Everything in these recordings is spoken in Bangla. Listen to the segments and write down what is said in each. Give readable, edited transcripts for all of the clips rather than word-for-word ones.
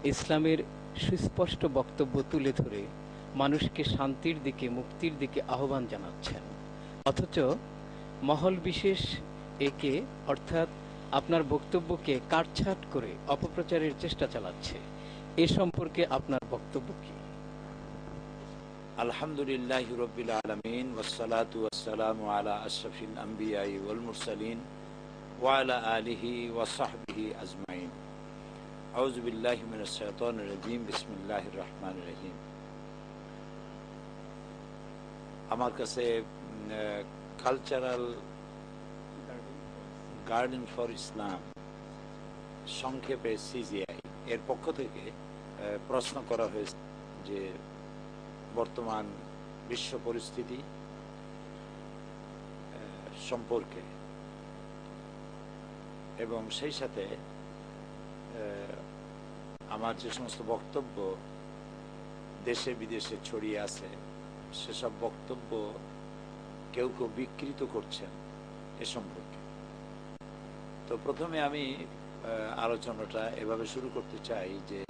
ইসলামের সুস্পষ্ট বক্তব্য তুলে ধরে মানুষকে শান্তির দিকে, মুক্তির দিকে আহ্বান জানাচ্ছেন। অথচ মহল বিশেষ একে, অর্থাৎ আপনার বক্তব্যকে কাটছাঁট করে অপপ্রচারের চেষ্টা চালাচ্ছে। এ সম্পর্কে আপনার বক্তব্য কি? আলহামদুলিল্লাহি রাব্বিল আলামিন ওয়াসসালাতু ওয়াসসালামু আলা আশরাফিল আমবিয়াই ওয়াল মুরসালিন ওয়া আলা আলিহি ওয়া সাহবিহি আজমাইন। আউযু বিল্লাহি মিনাশ শাইতানির রাজীম। বিসমিল্লাহির রহমানির রহিম। আমার কাছে কালচারাল গার্ডেন ফর ইসলাম, সংক্ষেপে সিজিআই, এর পক্ষ থেকে প্রশ্ন করা হয়েছে যে বর্তমান বিশ্ব পরিস্থিতি সম্পর্কে এবং সেই সাথে আমার যে সমস্ত বক্তব্য দেশে বিদেশে ছড়িয়ে আছে সেসব বক্তব্য কেউ কেউ বিকৃত করছেন এ সম্পর্কে। তো প্রথমে আমি আলোচনাটা এভাবে শুরু করতে চাই যে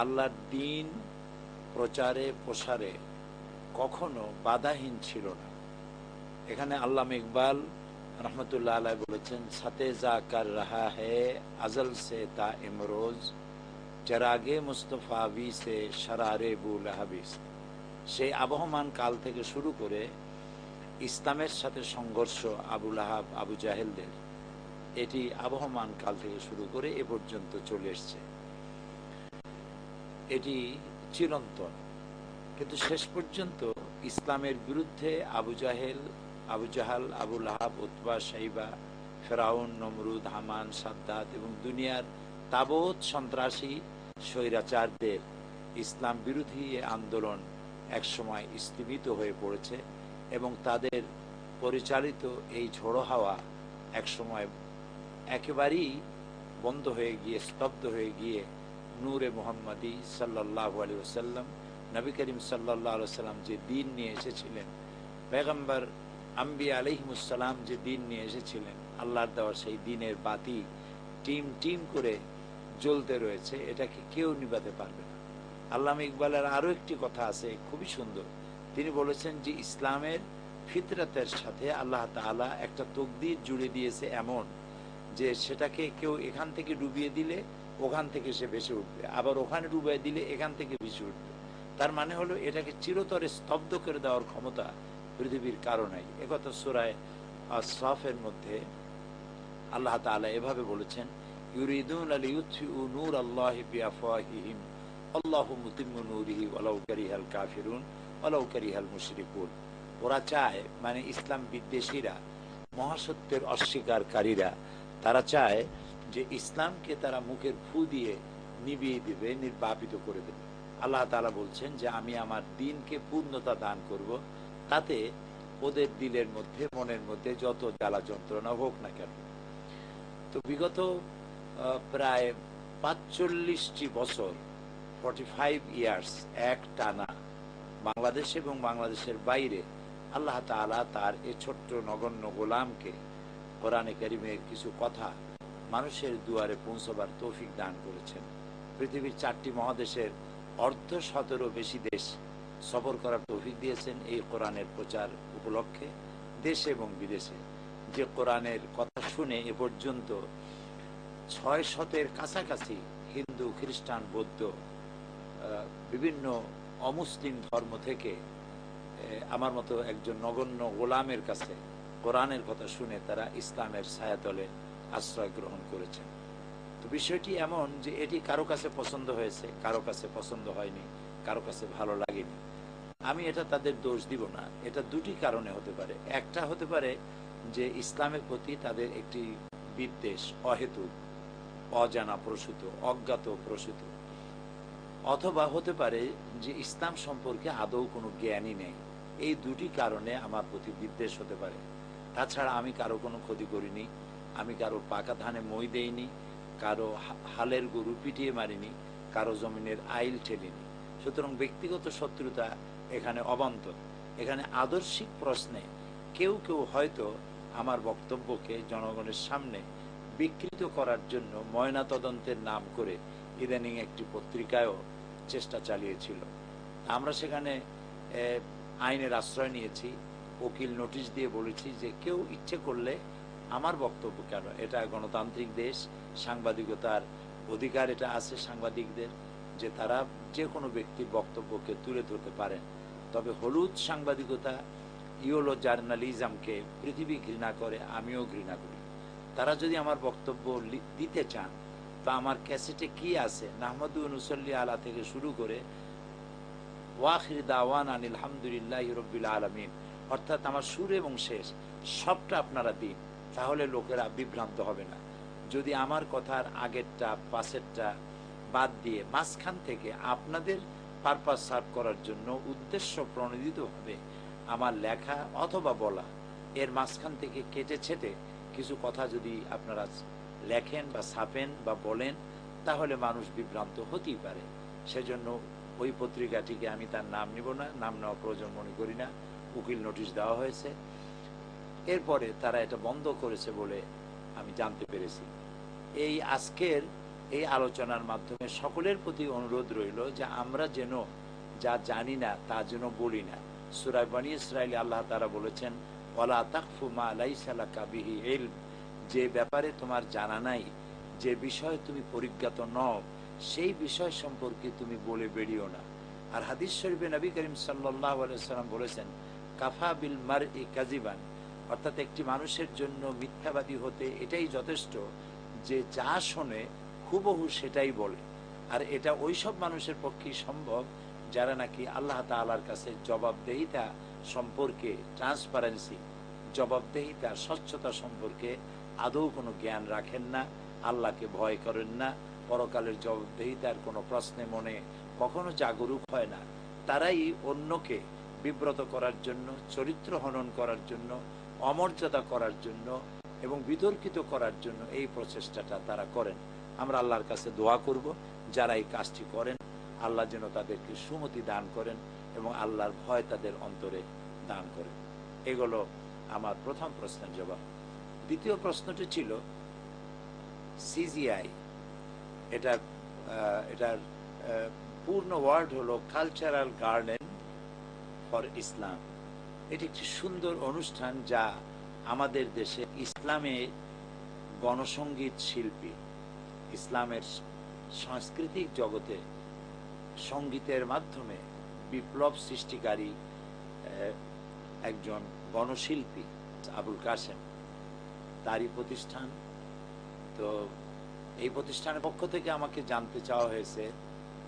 আল্লাহর দ্বীন প্রচারে প্রসারে কখনো বাধাহীন ছিল না। এখানে আল্লামা ইকবাল রহমতুল্লাহ আলাইহি বলেছেন, সাথে যা কর রাহা হ্যায় আজল সে তা ইমরোজ, চেরাগে মুস্তফাবি সে শরারে বুলাহাবিস। সেই আবহমান কাল থেকে শুরু করে ইসলামের সাথে সংঘর্ষ আবু লাহাব, আবু জাহেলদের, এটি আবহমান কাল থেকে শুরু করে এ পর্যন্ত চলে এসছে। এটি চিরন্তন। কিন্তু শেষ পর্যন্ত ইসলামের বিরুদ্ধে আবু জাহেল, আবু জাহাল, আবু লাহাব, উতবা, শাইবা, ফেরাউন, নমরুদ, হামান, সাদ্দাত এবং দুনিয়ার তাবৎ সন্ত্রাসী স্বৈরাচারদের ইসলাম বিরোধী আন্দোলন একসময় স্থবিত হয়ে পড়েছে এবং তাদের পরিচালিত এই ঝোড়ো হাওয়া একসময় একেবারেই বন্ধ হয়ে গিয়ে, স্তব্ধ হয়ে গিয়ে নূরে মুহাম্মাদি সাল্লাল্লাহু আলাইহি ওয়াসাল্লাম, নবী করিম সাল্লাল্লাহু আলাইহি ওয়াসাল্লাম যে দ্বীন নিয়ে এসেছিলেন, পয়গম্বর আম্বিয়া আলাইহিমুস সালাম যে দ্বীন নিয়ে এসেছিলেন, আল্লাহর দেওয়া সেই দ্বীনের বাতি টিম টিম করে জ্বলতে রয়েছে, এটাকে কেউ নিভাতে পারবে না। আল্লামা ইকবালের আরও একটি কথা আছে, খুবই সুন্দর। তিনি বলেছেন যে ইসলামের ফিতরাতের সাথে আল্লাহ তাআলা একটা তকদির জুড়ে দিয়েছে এমন যে সেটাকে কেউ এখান থেকে ডুবিয়ে দিলে ওখান থেকে সে ভেসে উঠবে, আবার ওখানে ডুবিয়ে দিলে এখান থেকে ভেসে উঠবে। তার মানে হলো এটাকে চিরতরে স্তব্ধ করে দেওয়ার ক্ষমতা পৃথিবীর কারো নাই। একথা সূরা আস-সাফের মধ্যে আল্লাহ তাআলা এভাবে বলেছেন, ইউরিদুনা লিইউতফিউ নূরাল্লাহি বিআফওয়াহিহিম আল্লাহু মুতিম্মু নূরিহি ওয়ালাউ কারিহাল কাফিরুন ওয়ালাউ কারিহাল মুশরিকুন। ওরা চায়, মানে ইসলাম বিদ্বেষীরা, মহাসত্যের অস্বীকারীরা, তারা চায় যে ইসলামকে তারা মুখের ফু দিয়ে নিভিয়ে দিবে, নির্বাপিত করে দেবে। আল্লাহ তাআলা বলছেন যে আমি আমার দ্বীনকে পূর্ণতা দান করব, তাতে ওদের দিলের মধ্যে, মনের মধ্যে যত জ্বালা যন্ত্রণা হোক না কেন। তো বিগত প্রায় ৪৫টি বছর, 45 ইয়ার্স এক টানা বাংলাদেশ এবং বাংলাদেশের বাইরে আল্লাহ তাআলা তার এ ছোট্ট নগণ্য গোলামকে কোরআনে কারিমের কিছু কথা মানুষের দুয়ারে পৌঁছবার তৌফিক দান করেছেন। পৃথিবীর 4টি মহাদেশের অর্ধশতেরও বেশি দেশ সফর করার তৌফিক দিয়েছেন এই কোরআনের প্রচার উপলক্ষে। দেশে এবং বিদেশে যে কোরআনের কথা শুনে এ পর্যন্ত 600-এর কাছাকাছি হিন্দু, খ্রিস্টান, বৌদ্ধ, বিভিন্ন অমুসলিম ধর্ম থেকে আমার মতো একজন নগণ্য গোলামের কাছে কোরআনের কথা শুনে তারা ইসলামের ছায়াতলে আশ্রয় গ্রহণ করেছেন। তো বিষয়টি এমন যে এটি কারো কাছে পছন্দ হয়েছে, কারো কাছে পছন্দ হয়নি, কারো কাছে ভালো লাগেনি। আমি এটা তাদের দোষ দিব না। এটা দুটি কারণে হতে পারে। একটা হতে পারে যে ইসলামের প্রতি তাদের একটি বিদ্বেষ, অহেতুক, অজানা প্রসূত, অজ্ঞাত প্রসূত। অথবা হতে পারে যে ইসলাম সম্পর্কে আদৌ কোনো জ্ঞানই নেই। এই দুটি কারণে আমার প্রতি বিদ্বেষ হতে পারে। তাছাড়া আমি কারো কোনো ক্ষতি করিনি, আমি কারো পাকা ধানে মই দেইনি, কারো হালের গরু পিটিয়ে মারিনি, কারো জমিনের আইল ঠেলিনি। সুতরাং ব্যক্তিগত শত্রুতা এখানে অবান্তর। এখানে আদর্শিক প্রশ্নে কেউ কেউ হয়তো আমার বক্তব্যকে জনগণের সামনে বিকৃত করার জন্য ময়না তদন্তের নাম করে ইদানিং একটি পত্রিকায়ও চেষ্টা চালিয়েছিল। আমরা সেখানে আইনের আশ্রয় নিয়েছি, উকিল নোটিশ দিয়ে বলেছি যে কেউ ইচ্ছে করলে, আমার বক্তব্য কেন, এটা গণতান্ত্রিক দেশ, সাংবাদিকতার অধিকার এটা আছে সাংবাদিকদের, যে তারা যে কোনো ব্যক্তির বক্তব্যকে তুলে ধরতে পারেন। তবে হলুদ সাংবাদিকতা, ইয়েলো জার্নালিজমকে পৃথিবী ঘৃণা করে, আমিও ঘৃণা করি। তারা যদি আমার বক্তব্য দিতে চান, তো আমার ক্যাসেটে কি আছে, নাহমাদু নুসল্লি আলা থেকে শুরু করে ওয়াখির দাওয়ান আনিল হামদুলিল্লাহি রাব্বিল আলামিন, অর্থাৎ আমার শুরু এবং শেষ সবটা আপনারা দিন, তাহলে লোকেরা বিভ্রান্ত হবে না। যদি আমার কথার আগেরটা পাশেরটা বাদ দিয়ে মাঝখান থেকে আপনাদের পারপাস সার্ভ করার জন্য উদ্দেশ্য প্রণোদিতভাবে আমার লেখা অথবা বলা এর মাঝখান থেকে কেটে ছেটে কিছু কথা যদি আপনারা লেখেন বা ছাপেন বা বলেন, তাহলে মানুষ বিভ্রান্ত হতেই পারে। সেজন্য ওই পত্রিকাটিকে আমি তার নাম নিব না, নাম নেওয়া প্রয়োজন মনে করি না, উকিল নোটিশ দেওয়া হয়েছে। এরপরে তারা এটা বন্ধ করেছে বলে আমি জানতে পেরেছি। এই আজকের এই আলোচনার মাধ্যমে সকলের প্রতি অনুরোধ রইল যে আমরা যেন যা জানি না তা যেন বলি না। সূরা বনী ইসরাঈলে আল্লাহ তাআলা বলেছেন, ওয়ালা তাকফু মা লাইসা লাকা বিহি ইলম, যে ব্যাপারে তোমার জানা নাই, যে বিষয়ে তুমি পরিজ্ঞাত নও, সেই বিষয় সম্পর্কে তুমি বলে বেরিও না। আর হাদিস শরীফে নবী করিম সাল্লাল্লাহু আলাইহি ওয়াসাল্লাম বলেছেন, কাফা বিল মারই কাযিবান, অর্থাৎ একটি মানুষের জন্য মিথ্যাবাদী হতে এটাই যথেষ্ট যে যা শোনে হুবহু সেটাই বলে। আর এটা ওইসব মানুষের পক্ষেই সম্ভব যারা নাকি আল্লাহ তাআলার কাছে জবাবদেহিতা সম্পর্কে, ট্রান্সপারেন্সি, জবাবদেহিতা, স্বচ্ছতা সম্পর্কে আদৌ কোনো জ্ঞান রাখেন না, আল্লাহকে ভয় করেন না, পরকালের জবাবদেহিতার কোনো প্রশ্নে মনে কখনো জাগরুক হয় না। তারাই অন্যকে বিব্রত করার জন্য, চরিত্র হনন করার জন্য, অমর্যাদা করার জন্য এবং বিতর্কিত করার জন্য এই প্রচেষ্টাটা তারা করেন। আমরা আল্লাহর কাছে দোয়া করব যারা এই কাজটি করেন, আল্লাহ যেন তাদেরকে সুমতি দান করেন এবং আল্লাহর ভয় তাদের অন্তরে দান করেন। এগুলো আমার প্রথম প্রশ্নের জবাব। দ্বিতীয় প্রশ্নটি ছিল সিজিআই, এটার পূর্ণ ওয়ার্ড হলো কালচারাল গার্ডেন ফর ইসলাম। এটি একটি সুন্দর অনুষ্ঠান যা আমাদের দেশে ইসলামের গণসঙ্গীত শিল্পী, ইসলামের সাংস্কৃতিক জগতে সঙ্গীতের মাধ্যমে বিপ্লব সৃষ্টিকারী একজন গণশিল্পী আবুল কাসেম, তারই প্রতিষ্ঠান। তো এই প্রতিষ্ঠানের পক্ষ থেকে আমাকে জানতে চাওয়া হয়েছে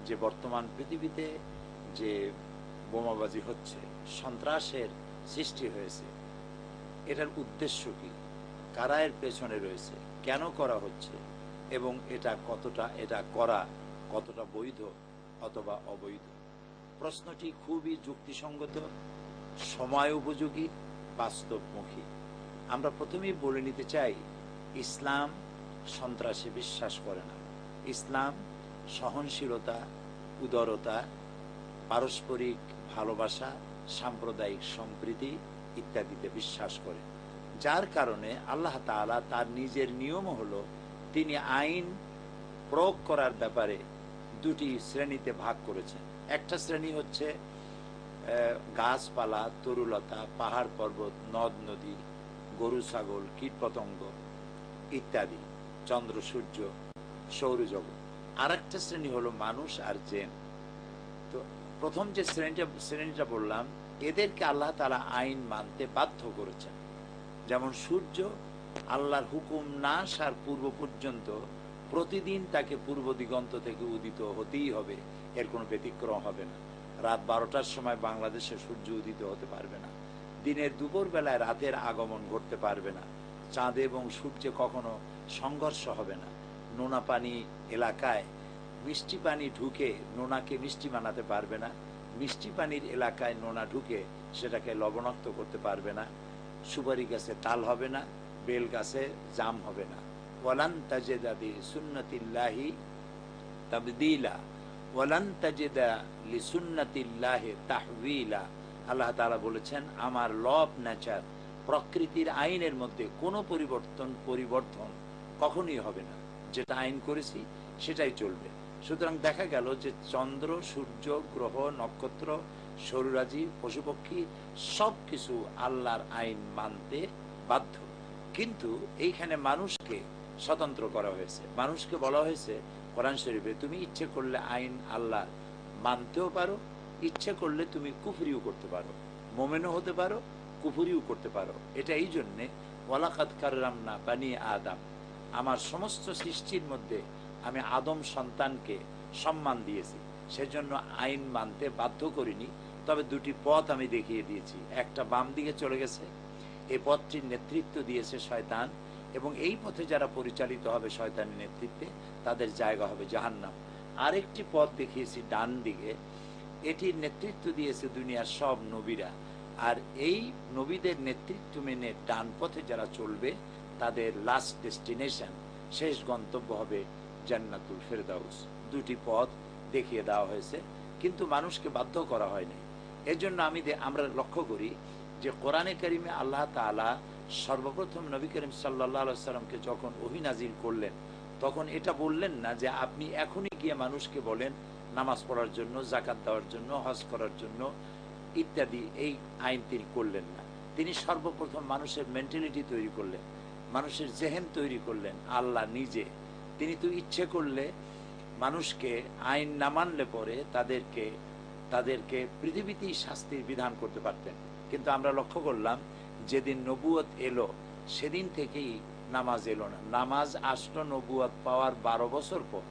যে বর্তমান পৃথিবীতে যে বোমাবাজি হচ্ছে, সন্ত্রাসের সৃষ্টি হয়েছে, এটার উদ্দেশ্য কি, কারা এর পেছনে রয়েছে, কেন করা হচ্ছে এবং এটা করা কতটা বৈধ অথবা অবৈধ। প্রশ্নটি খুবই যুক্তিসঙ্গত, সময় উপযোগী, বাস্তবমুখী। আমরা প্রথমেই বলে নিতে চাই, ইসলাম সন্ত্রাসে বিশ্বাস করে না। ইসলাম সহনশীলতা, উদারতা, পারস্পরিক ভালোবাসা, সাম্প্রদায়িক সম্প্রীতি ইত্যাদিতে বিশ্বাস করে। যার কারণে আল্লাহ তাআলা তার নিজের নিয়ম হলো তিনি আইন প্রয়োগ করার ব্যাপারে দুটি শ্রেণীতে ভাগ করেছেন। একটা শ্রেণী হচ্ছে গাছপালা, তরুলতা, পাহাড় পর্বত, নদ নদী, গরু ছাগল, কীটপতঙ্গ ইত্যাদি, চন্দ্র সূর্য, সৌরজগৎ। আর একটা শ্রেণী হলো মানুষ আর জিন। তো প্রথম যে শ্রেণীটা বললাম, এদেরকে আল্লাহ তাআলা আইন মানতে বাধ্য করেছেন। যেমন সূর্য আল্লাহর হুকুম না আসার পূর্ব পর্যন্ত প্রতিদিন তাকে পূর্ব দিগন্ত থেকে উদিত হতেই হবে, এর কোনো ব্যতিক্রম হবে না। রাত 12টার সময় বাংলাদেশে সূর্য উদিত হতে পারবে না, দিনের দুপুর বেলায় রাতের আগমন ঘটতে পারবে না, চাঁদ এবং সূর্যে কখনো সংঘর্ষ হবে না, নোনা পানি এলাকায় মিষ্টি পানি ঢুকে নোনাকে মিষ্টি বানাতে পারবে না, মিষ্টি পানির এলাকায় নোনা ঢুকে সেটাকে লবণাক্ত করতে পারবে না, সুপারি গাছে তাল হবে না, বেল গাছে জাম হবে না। ওয়ালান তাজিদা লিসুন্নাতিল্লাহি তাবদীলা ওয়ালান তাজিদা লিসুন্নাতিল্লাহি তাহওয়িলা। আল্লাহ তাআলা বলেছেন, আমার ল অফ নেচার, প্রকৃতির আইনের মধ্যে কোনো পরিবর্তন কখনোই হবে না। যেটা আইন করেছি সেটাই চলবে। সুতরাং দেখা গেল যে চন্দ্র, সূর্য, গ্রহ, নক্ষত্র, সৌররাজি, পশুপক্ষী সব কিছু আল্লাহর আইন মানতে বাধ্য। কিন্তু এইখানে মানুষকে স্বতন্ত্র করা হয়েছে। মানুষকে বলা হয়েছে কোরআন শরীফে, তুমি ইচ্ছে করলে আইন আল্লাহ মানতেও পারো, ইচ্ছে করলে তুমি কুফরিও করতে পারো, মোমেনও হতে পারো, কুফরিও করতে পারো। এটা এই জন্যে ওয়ালাকাদ কাররামনা বানি আদম, আমার সমস্ত সৃষ্টির মধ্যে আমি আদম সন্তানকে সম্মান দিয়েছি, সেজন্য আইন মানতে বাধ্য করিনি। তবে দুটি পথ আমি দেখিয়ে দিয়েছি। একটা বাম দিকে চলে গেছে, এই পথটির নেতৃত্ব দিয়েছে শয়তান, এবং এই পথে যারা পরিচালিত হবে শয়তানের নেতৃত্বে তাদের জায়গা হবে জাহান্নাম। আরেকটি পথ দেখিয়েছি ডান দিকে, এটির নেতৃত্ব দিয়েছে দুনিয়ার সব নবীরা। আর এই নবীদের নেতৃত্ব মেনে ডান পথে যারা চলবে তাদের লাস্ট ডেস্টিনেশন, শেষ গন্তব্য হবে জান্নাতুল ফেরদাউস। দুটি পথ দেখিয়ে দেওয়া হয়েছে, কিন্তু মানুষকে বাধ্য করা হয়নি। এজন্য আমরা লক্ষ্য করি যে কোরআনে কারিমে আল্লাহ তাআলা সর্বপ্রথম নবী করিম সাল্লাল্লাহু আলাইহি সাল্লামকে যখন ওহী নাজিল করলেন, তখন এটা বললেন না যে আপনি এখনই গিয়ে মানুষকে বলেন নামাজ পড়ার জন্য, যাকাত দেওয়ার জন্য, হজ করার জন্য ইত্যাদি। এই আইন তিনি করলেন না। তিনি সর্বপ্রথম মানুষের মেন্টালিটি তৈরি করলেন, মানুষের জেহেন তৈরি করলেন আল্লাহ নিজে। তিনি তো ইচ্ছে করলে মানুষকে আইন না মানলে পরে তাদেরকে পৃথিবীতেই শাস্তির বিধান করতে পারতেন। কিন্তু আমরা লক্ষ্য করলাম যেদিন নবুয়ত এলো সেদিন থেকেই নামাজ এলো না। নামাজ আসলো নবুয়ত পাওয়ার 12 বছর পর।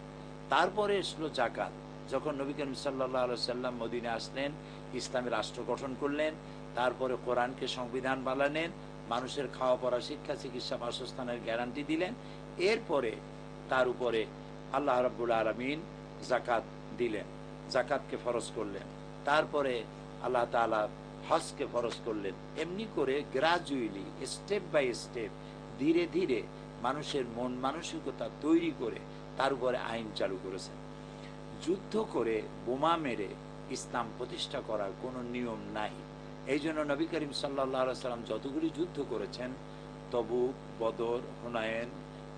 তারপরে এসলো জাকাত। যখন নবী করিম সাল্লাল্লাহু আলাইহি সাল্লাম মদিনে আসলেন, ইসলামের রাষ্ট্র গঠন করলেন, তারপরে কোরআনকে সংবিধান বানালেন, মানুষের খাওয়া পড়া, শিক্ষা, চিকিৎসা, বাসস্থানের গ্যারান্টি দিলেন। এরপরে তার উপরে আল্লাহ রাব্বুল আলামিন জাকাত দিলেন, জাকাতকে ফরজ করলেন। তারপরে আল্লাহ তাআলা হজকে ফরজ করলেন। এমনি করে গ্রাজুয়ালি, স্টেপ বাই স্টেপ, ধীরে ধীরে মানুষের মন মানসিকতা তৈরি করে তার উপরে আইন চালু করেছেন। যুদ্ধ করে, বোমা মেরে ইসলাম প্রতিষ্ঠা করার কোনো নিয়ম নাই। এই জন্য নবী করিম সাল্লাল্লাহু আলাইহি সাল্লাম যতগুলি যুদ্ধ করেছেন, তবুক, বদর, হুনায়ন,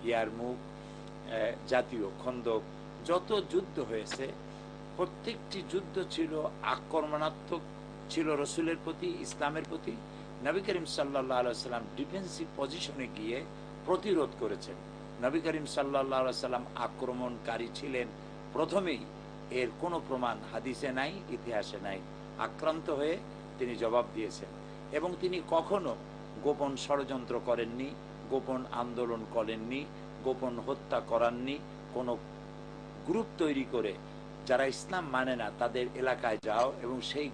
ইয়ারমুক, জাতীয় খন্দক, যত যুদ্ধ হয়েছে প্রত্যেকটি যুদ্ধ ছিল আক্রমণাত্মক, ছিল রসুলের প্রতি, ইসলামের প্রতি। নবী করিম সাল্লাল্লাহু আলাইহি সাল্লাম ডিফেন্সিভ পজিশনে গিয়ে প্রতিরোধ করেছেন। নবী করিম সাল্লাল্লাহু আলাইহি সাল্লাম আক্রমণকারী ছিলেন প্রথমেই, এর কোনো প্রমাণ হাদিসে নাই, ইতিহাসে নাই। আক্রান্ত হয়ে তিনি জবাব দিয়েছেন, এবং তিনি কখনো গোপন ষড়যন্ত্র করেননি, গোপন আন্দোলন করেননি, গোপন হত্যা করাননি। কোনো গ্রুপ তৈরি করে যারা ইসলাম মানে না তাদের এলাকায় যাও এবং সেই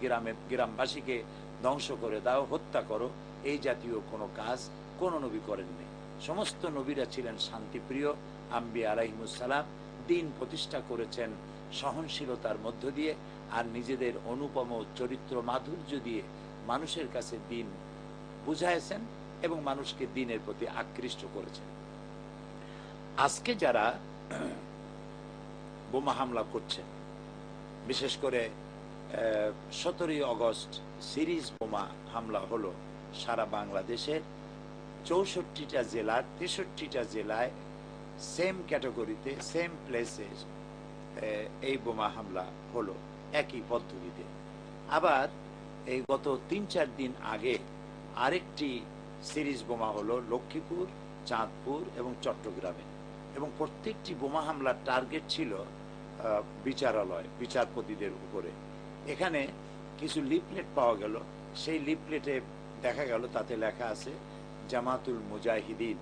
গ্রামবাসীকে ধ্বংস করে দাও, হত্যা করো, এই জাতীয় কোনো কাজ কোনো নবী করেননি। সমস্ত নবীরা ছিলেন শান্তিপ্রিয় আম্বিয়া আলাইহিমুস সালাম। দ্বীন প্রতিষ্ঠা করেছেন সহনশীলতার মধ্য দিয়ে, আর নিজেদের অনুপম চরিত্র মাধুর্য দিয়ে মানুষের কাছে দ্বীন বুঝাইছেন এবং মানুষকে দ্বীনের প্রতি আকৃষ্ট করেছেন। আজকে যারা বোমা হামলা করছেন, বিশেষ করে 17ই আগস্ট সিরিজ বোমা হামলা হলো সারা বাংলাদেশের 64টা জেলার 63টা জেলায়, সেম ক্যাটাগরিতে, সেম প্লেসে এই বোমা হামলা হলো একই পদ্ধতিতে। আবার এই গত 3-4 দিন আগে আরেকটি সিরিজ বোমা হলো লক্ষ্মীপুর, চাঁদপুর এবং চট্টগ্রামে, এবং প্রত্যেকটি বোমা হামলার টার্গেট ছিল বিচারালয়, বিচারপতিদের উপরে। এখানে কিছু লিফলেট পাওয়া গেল, সেই লিফলেটে দেখা গেল তাতে লেখা আছে জামাতুল মুজাহিদিন।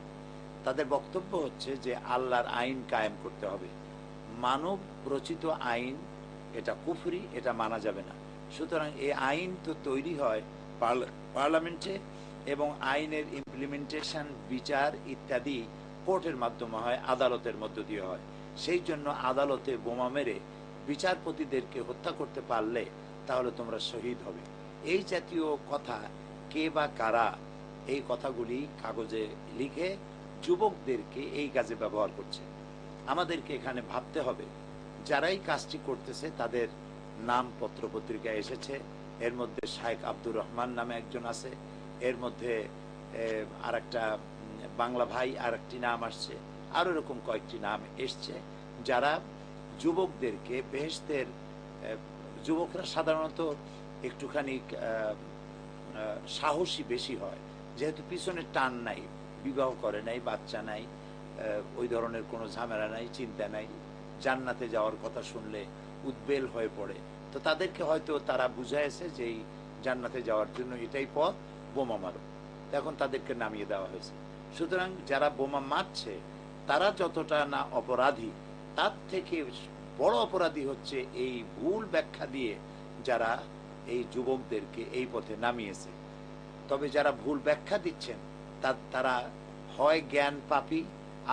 তাদের বক্তব্য হচ্ছে যে আল্লাহর আইন কায়েম করতে হবে, মানব রচিত আইন এটা কুফরি, এটা মানা যাবে না। সুতরাং এই আইন তো তৈরি হয় পার্লামেন্টে, এবং আইনের ইমপ্লিমেন্টেশন, বিচার ইত্যাদি কোর্টের মাধ্যমে হয়, আদালতের মধ্য দিয়ে হয়। সেই জন্য আদালতে বোমা মেরে বিচারপতিদেরকে হত্যা করতে পারলে তাহলে তোমরা শহীদ হবে। এই জাতীয় কথা কে বা কারা এই কথাগুলি কাগজে লিখে যুবকদেরকে এই কাজে ব্যবহার করছে। আমাদেরকে এখানে ভাবতে হবে, যারাই কাজটি করতেছে তাদের নাম পত্র পত্রিকায় এসেছে। এর মধ্যে শাইখ আব্দুর রহমান নামে একজন আছে, এর মধ্যে আর একটা বাংলা ভাই আর একটি নাম আসছে, আরো এরকম কয়েকটি নাম এসছে, যারা যুবকদেরকে বেহেশতের, যুবকরা সাধারণত একটুখানি সাহসী বেশি হয়, যেহেতু পিছনে টান নাই, বিবাহ করে নাই, বাচ্চা নাই, ওই ধরনের কোনো ঝামেলা নাই, চিন্তা নাই, জান্নাতে যাওয়ার কথা শুনলে উদ্বেল হয়ে পড়ে। তো তাদেরকে হয়তো তারা বুঝাইছে যে এই জান্নাতে যাওয়ার জন্য এটাই পথ, বোমা মারো। এখন তাদেরকে নামিয়ে দেওয়া হয়েছে। সুতরাং যারা বোমা মারছে তারা যতটা না অপরাধী, তার থেকে বড় অপরাধী হচ্ছে এই ভুল ব্যাখ্যা দিয়ে যারা এই যুবকদেরকে এই পথে নামিয়েছে। তবে যারা ভুল ব্যাখ্যা দিচ্ছেন তারা হয় জ্ঞান পাপী,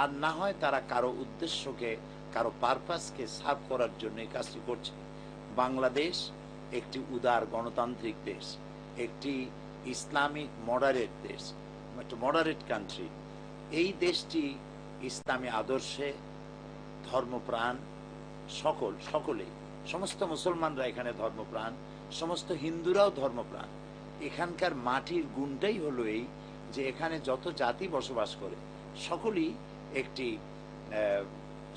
আর না হয় তারা কারো উদ্দেশ্যকে, কারো পারপাসকে সার্ভ করার জন্য এই কাজটি করছে। বাংলাদেশ একটি উদার গণতান্ত্রিক দেশ, একটি ইসলামিক মডারেট দেশ, একটা মডারেট কান্ট্রি। এই দেশটি ইসলামী আদর্শে ধর্মপ্রাণ, সকলেই, সমস্ত মুসলমানরা এখানে ধর্মপ্রাণ, সমস্ত হিন্দুরাও ধর্মপ্রাণ। এখানকার মাটির গুণটাই হলো এই যে এখানে যত জাতি বসবাস করে সকলেই একটি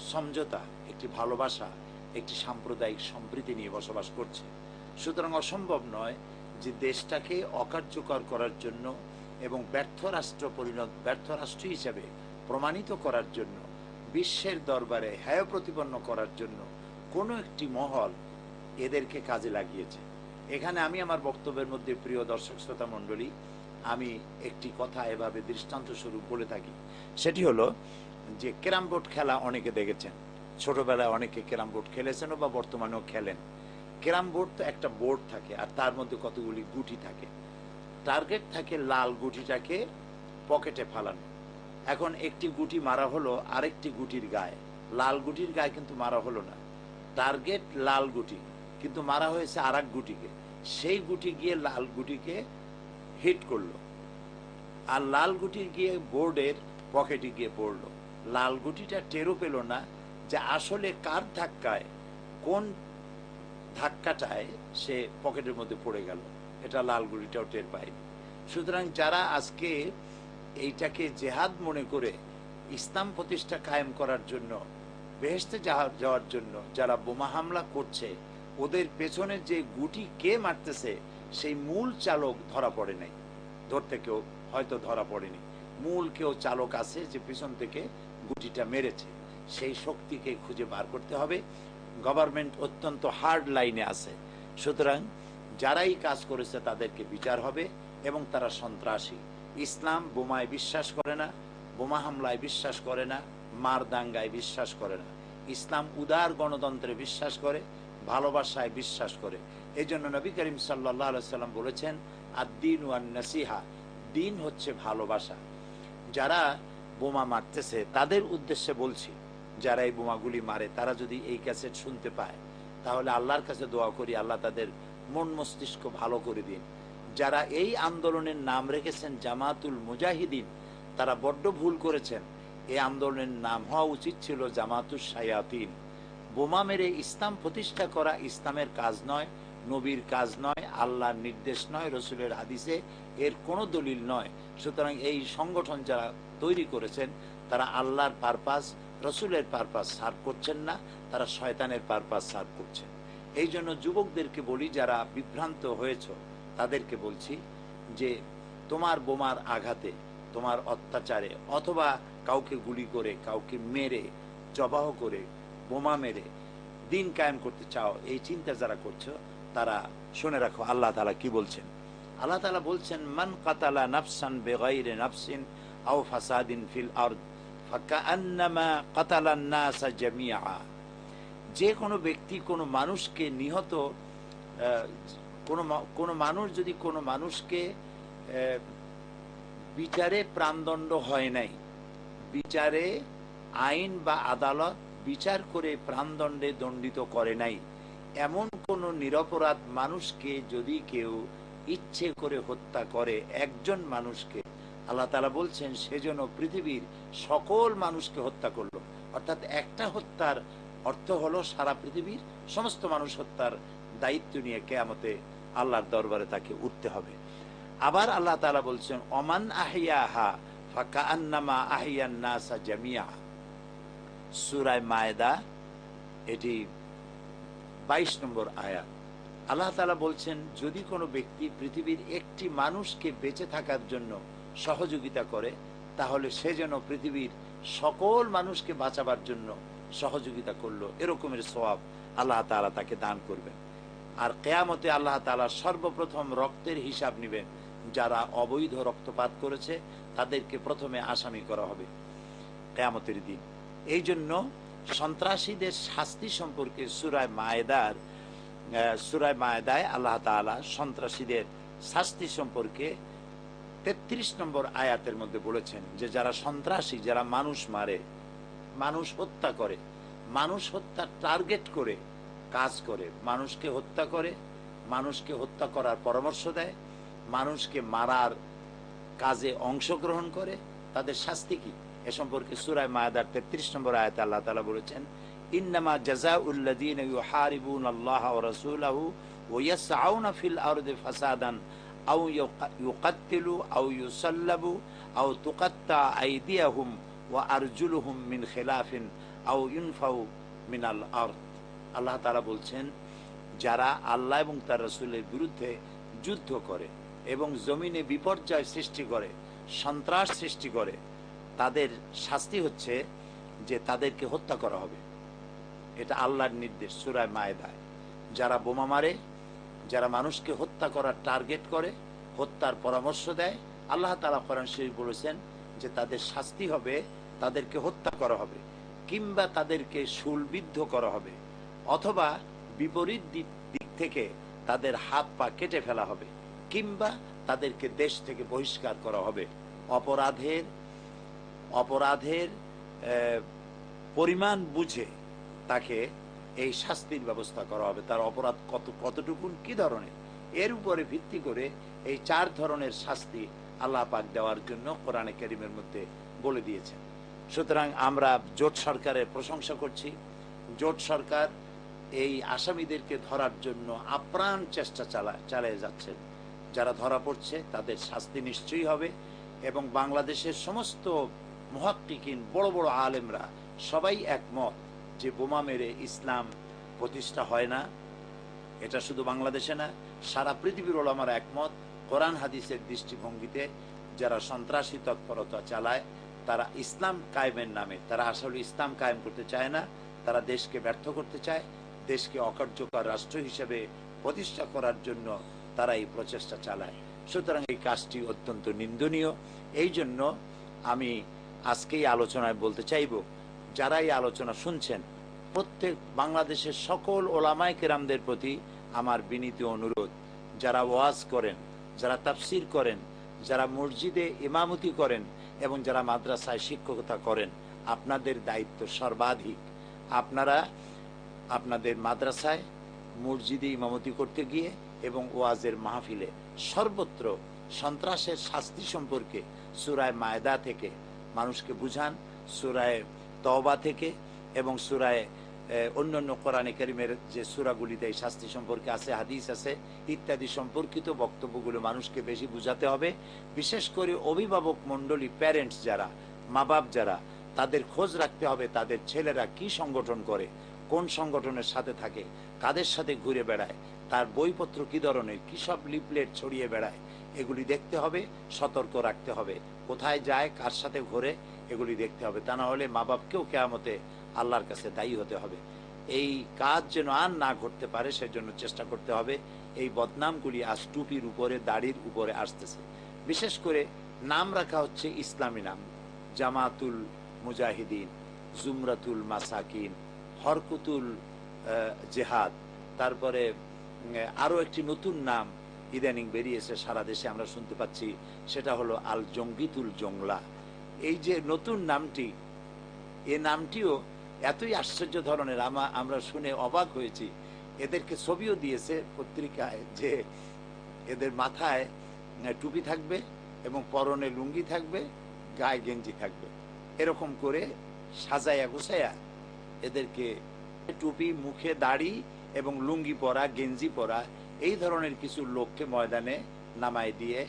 সমঝোতা, একটি ভালোবাসা, একটি সাম্প্রদায়িক সম্প্রীতি নিয়ে বসবাস করছে। সুতরাং অসম্ভব নয় যে দেশটাকে অকার্যকর করার জন্য এবং ব্যর্থ রাষ্ট্র হিসেবে প্রমাণিত করার জন্য, বিশ্বের দরবারে হেয় প্রতিপন্ন করার জন্য কোনো একটি মহল এদেরকে কাজে লাগিয়েছে। এখানে আমি আমার বক্তব্যের মধ্যে, প্রিয় দর্শক শ্রোতা মণ্ডলী, আমি একটি কথা এভাবে দৃষ্টান্ত স্বরূপ বলে থাকি। সেটি হলো যে ক্যারাম বোর্ড খেলা অনেকে দেখেছেন, ছোটবেলায় অনেকে ক্যারাম বোর্ড খেলেছেন বা বর্তমানেও খেলেন। ক্যারাম বোর্ড তো একটা বোর্ড থাকে, আর তার মধ্যে কতগুলি গুটি থাকে। টার্গেট থাকে লাল গুটিটাকে পকেটে ফালানো। এখন একটি গুটি মারা হলো আরেকটি গুটির গায়ে, লাল গুটির গায়ে কিন্তু মারা হলো না। টার্গেট লাল গুটি, কিন্তু মারা হয়েছে আর এক গুটিকে। সেই গুটি গিয়ে লাল গুটিকে হিট করলো, আর লাল গুটি গিয়ে বোর্ডের পকেটে গিয়ে পড়লো। লাল গুটিটা টেরও পেল না যে আসলে কার ধাক্কায়, কোন ধাক্কাটায় সে পকেটের মধ্যে পড়ে গেল, এটা লাল গুটিটাও টের পায়নি। সুতরাং যারা আজকে এইটাকে জেহাদ মনে করে ইসলাম প্রতিষ্ঠা কায়েম করার জন্য, বেহেশতে যাওয়ার জন্য যারা বোমা হামলা করছে, ওদের পেছনে যে গুটি কে মারতেছে সেই মূল চালক ধরা পড়ে নাই, ধরতে কেউ হয়তো ধরা পড়েনি। মূল কেউ চালক আছে যে পিছন থেকে গুটিটা মেরেছে, সেই শক্তিকে খুঁজে বার করতে হবে। গভর্নমেন্ট অত্যন্ত হার্ড লাইনে আছে। সুতরাং যারাই কাজ করেছে তাদেরকে বিচার হবে, এবং তারা সন্ত্রাসী। ইসলাম বোমায় বিশ্বাস করে না, বোমা হামলায় বিশ্বাস করে না, মার দাঙ্গায় বিশ্বাস করে না। ইসলাম উদার গণতন্ত্রে বিশ্বাস করে, ভালোবাসায় বিশ্বাস করে। এই জন্য নবী করিম সাল্লাল্লাহু আলাইহি সাল্লাম বলেছেন, আদ-দীন ওয়ান নাসিহা, দিন হচ্ছে ভালোবাসা। যারা বোমা মারতেছে তাদের উদ্দেশ্যে বলছি, যারা এই বোমাগুলি মারে তারা যদি এই ক্যাসেট শুনতে পায় তাহলে আল্লাহর কাছে দোয়া করি আল্লাহ তাদের মন মস্তিষ্ক ভালো করে দিন। যারা এই আন্দোলনের নাম রেখেছেন জামাতুল মুজাহিদিন, তারা বড্ড ভুল করেছেন। এই আন্দোলনের নাম হওয়া উচিত ছিল জামাতুস শায়াতিন। বোমা মেরে ইসলাম প্রতিষ্ঠা করা ইসলামের কাজ নয়, নবীর কাজ নয়, আল্লাহর নির্দেশ নয়, রসুলের হাদিসে এর কোনো দলিল নয়। সুতরাং এই সংগঠন যারা তৈরি করেছেন তারা আল্লাহর পারপাস, রসুলের পারপাস সার্ভ করছেন না, তারা শয়তানের পারপাস সার্ভ করছেন। এই জন্য যুবকদেরকে বলি, যারা বিভ্রান্ত হয়েছ তাদেরকে বলছি যে তোমার বোমার আঘাতে, তোমার অত্যাচারে, অথবা কাউকে গুলি করে, কাউকে মেরে, জবাহ করে, বোমা মেরে দিন কায়েম করতে চাও, এই চিন্তা যারা করছো তারা শুনে রাখো আল্লাহ তাআলা কি বলছেন। আল্লাহ তাআলা বলছেন, মান কাতালা নাফসান বিগাইরি নাফসিন আও ফাসাদিন ফিল আরদ ফাকান্নামা কাতালান নাসা জামিআ। যে কোনো ব্যক্তি কোনো মানুষকে নিহত, কোনো মানুষ যদি কোনো মানুষকে বিচারে প্রাণদণ্ড হয় নাই, বিচারে আইন বা আদালত বিচার করে প্রাণদণ্ডে দণ্ডিত করে নাই, এমন কোন নিরপরাধ মানুষকে যদি কেউ ইচ্ছে করে হত্যা করে, একজন মানুষকে, আল্লাহ তাআলা বলছেন সেজন্য পৃথিবীর সকল মানুষকে হত্যা করলো। অর্থাৎ একটা হত্যার অর্থ হলো সারা পৃথিবীর সমস্ত মানুষ হত্যার দায়িত্ব নিয়ে কিয়ামতে আল্লাহর দরবারে তাকে উঠতে হবে। আবার আল্লাহ তাআলা বলছেন, ওমান আহিয়াহা ফাকান্নামা আহিয়ান নাসা জামিআ। সূরা মায়েদা, এটি 22 নম্বর আয়াত। আল্লাহ তাআলা বলছেন, যদি কোনো ব্যক্তি পৃথিবীর একটি মানুষকে বেঁচে থাকার জন্য সহযোগিতা করে, তাহলে সে যেন পৃথিবীর সকল মানুষকে বাঁচাবার জন্য সহযোগিতা করলো, এরকমের সওয়াব আল্লাহ তাআলা তাকে দান করবেন। আর কিয়ামতে আল্লাহ তাআলা সর্বপ্রথম রক্তের হিসাব নেবেন। যারা অবৈধ রক্তপাত করেছে তাদেরকে প্রথমে আসামি করা হবে কিয়ামতের দিন। এই জন্য সন্ত্রাসীদের শাস্তি সম্পর্কে সূরা মায়েদায় আল্লাহ তাআলা সন্ত্রাসীদের শাস্তি সম্পর্কে 33 নম্বর আয়াতের মধ্যে বলেছেন যে যারা সন্ত্রাসী, যারা মানুষ মারে, মানুষ হত্যা করে, মানুষ হত্যা টার্গেট করে কাজ করে, মানুষকে হত্যা করে, মানুষকে হত্যা করার পরামর্শ দেয়, মানুষকে মারার কাজে অংশগ্রহণ করে, তাদের শাস্তি কি এ সম্পর্কে সূরা মায়েদার 33 নম্বর আয়াতে আল্লাহ তাআলা বলেছেন, ইন্নামা জাযাউল লাযীনা ইউহারিবুনাল্লাহা ওয়া রাসূলাহু ওয়া ইয়াসআউনা ফিল আরদি ফাসাদান আও ইউকাত্তিলু আও ইউসাল্লাবু আও তুকাত্তা আইদিয়াহুম ওয়া আরজুলুহুম মিন খিলাফিন আও ইউনফাউ মিনাল আরদ। আল্লাহ তাআলা বলছেন, যারা আল্লাহ এবং তার রাসূলের বিরুদ্ধে যুদ্ধ করে এবং জমিনে বিপর্যয় সৃষ্টি করে, সন্ত্রাস সৃষ্টি করে, তাদের শাস্তি হচ্ছে যে তাদেরকে হত্যা করা হবে। এটা আল্লাহর নির্দেশ সূরা মায়েদায়। যারা বোমা মারে, যারা মানুষকে হত্যা করার টার্গেট করে, হত্যার পরামর্শ দেয়, আল্লাহ তাআলা কোরআন শরীফ বলেছেন যে তাদের শাস্তি হবে, তাদেরকে হত্যা করা হবে, কিংবা তাদেরকে শূলবিদ্ধ করা হবে, অথবা বিপরীত দিক থেকে তাদের হাত পা কেটে ফেলা হবে, কিংবা তাদেরকে দেশ থেকে বহিষ্কার করা হবে। অপরাধের পরিমাণ বুঝে তাকে এই শাস্তির ব্যবস্থা করা হবে। তার অপরাধ কতটুকুন, কি ধরনের, এর উপরে ভিত্তি করে এই 4 ধরনের শাস্তি আল্লাহ পাক দেওয়ার জন্য কোরআনে কারীমের মধ্যে বলে দিয়েছেন। সুতরাং আমরা জোট সরকারের প্রশংসা করছি। জোট সরকার এই আসামিদেরকে ধরার জন্য আপ্রাণ চেষ্টা চালিয়ে যাচ্ছেন। যারা ধরা পড়ছে তাদের শাস্তি নিশ্চয়ই হবে, এবং বাংলাদেশের সমস্ত মুহাক্কিকিন, বড় বড় আলেমরা সবাই একমত যে বোমা মেরে ইসলাম প্রতিষ্ঠা হয় না। এটা শুধু বাংলাদেশে না, সারা পৃথিবীর ওলামারা একমত। কোরআন হাদিসের দৃষ্টিভঙ্গিতে যারা সন্ত্রাসী তৎপরতা চালায়, তারা ইসলাম কায়েমের নামে, তারা আসলে ইসলাম কায়েম করতে চায় না, তারা দেশকে ব্যর্থ করতে চায়, দেশকে অকার্যকর রাষ্ট্র হিসেবে প্রতিষ্ঠা করার জন্য তারা এই প্রচেষ্টা চালায়। সুতরাং এই কাজটি অত্যন্ত নিন্দনীয়। এই জন্য আমি আজকেই আলোচনায় বলতে চাইব, যারা এই আলোচনা শুনছেন, প্রত্যেক বাংলাদেশের সকল ওলামায়ে কেরামদের প্রতি আমার বিনীত অনুরোধ, যারা ওয়াজ করেন, যারা তাফসির করেন, যারা মসজিদে ইমামতি করেন এবং যারা মাদ্রাসায় শিক্ষকতা করেন, আপনাদের দায়িত্ব সর্বাধিক। আপনারা আপনাদের মাদ্রাসায়, মসজিদে ইমামতি করতে গিয়ে এবং ওয়াজের মাহফিলে সর্বত্র সন্ত্রাসের শাস্তি সম্পর্কে সূরা মায়েদা থেকে মানুষকে বুঝান, সূরা তওবা থেকে এবং সূরা অন্যান্য কোরআনে কারীমের যে সূরাগুলিতে এই শাস্তি সম্পর্কে আছে, হাদিস আছে, ইত্যাদি সম্পর্কিত বক্তব্যগুলো মানুষকে বেশি বুঝাতে হবে। বিশেষ করে অভিভাবক মণ্ডলী, প্যারেন্টস যারা, মা বাপ যারা, তাদের খোঁজ রাখতে হবে তাদের ছেলেরা কি সংগঠন করে, কোন সংগঠনের সাথে থাকে, কাদের সাথে ঘুরে বেড়ায়, তার বইপত্র কি ধরনের, কি সব লিফলেট ছড়িয়ে বেড়ায়, এগুলি দেখতে হবে, সতর্ক রাখতে হবে, কোথায় যায়, কার সাথে ঘোরে, এগুলি দেখতে হবে। তা না হলে মা বাপকেও কিয়ামতে আল্লাহর কাছে দায়ী হতে হবে। এই কাজ যেন আর না ঘটতে পারে সেজন্য চেষ্টা করতে হবে। এই বদনামগুলি আজ টুপির উপরে, দাড়ির উপরে আসতেছে। বিশেষ করে নাম রাখা হচ্ছে ইসলামী নাম, জামাতুল মুজাহিদিন, জুমরাতুল মাসাকিন, হরকুতুল জেহাদ, তারপরে আরো একটি নতুন নাম ইদানিং বেরিয়েছে, সারা দেশে আমরা শুনতে পাচ্ছি, সেটা হলো আল জঙ্গিতুল জংলা। এই যে নতুন নামটি, এই নামটিও এতই আশ্চর্য ধরনের, আমরা শুনে অবাক হয়েছি। এদেরকে ছবিও দিয়েছে পত্রিকায় যে এদের মাথায় টুপি থাকবে এবং পরনে লুঙ্গি থাকবে, গায়ে গেঞ্জি থাকবে, এরকম করে সাজায়া গুছায়া এদেরকে টুপি, মুখে দাড়ি এবং লুঙ্গি পরা, গেঞ্জি পরা, এই ধরনের কিছু লোককে ময়দানে নামায় দিয়ে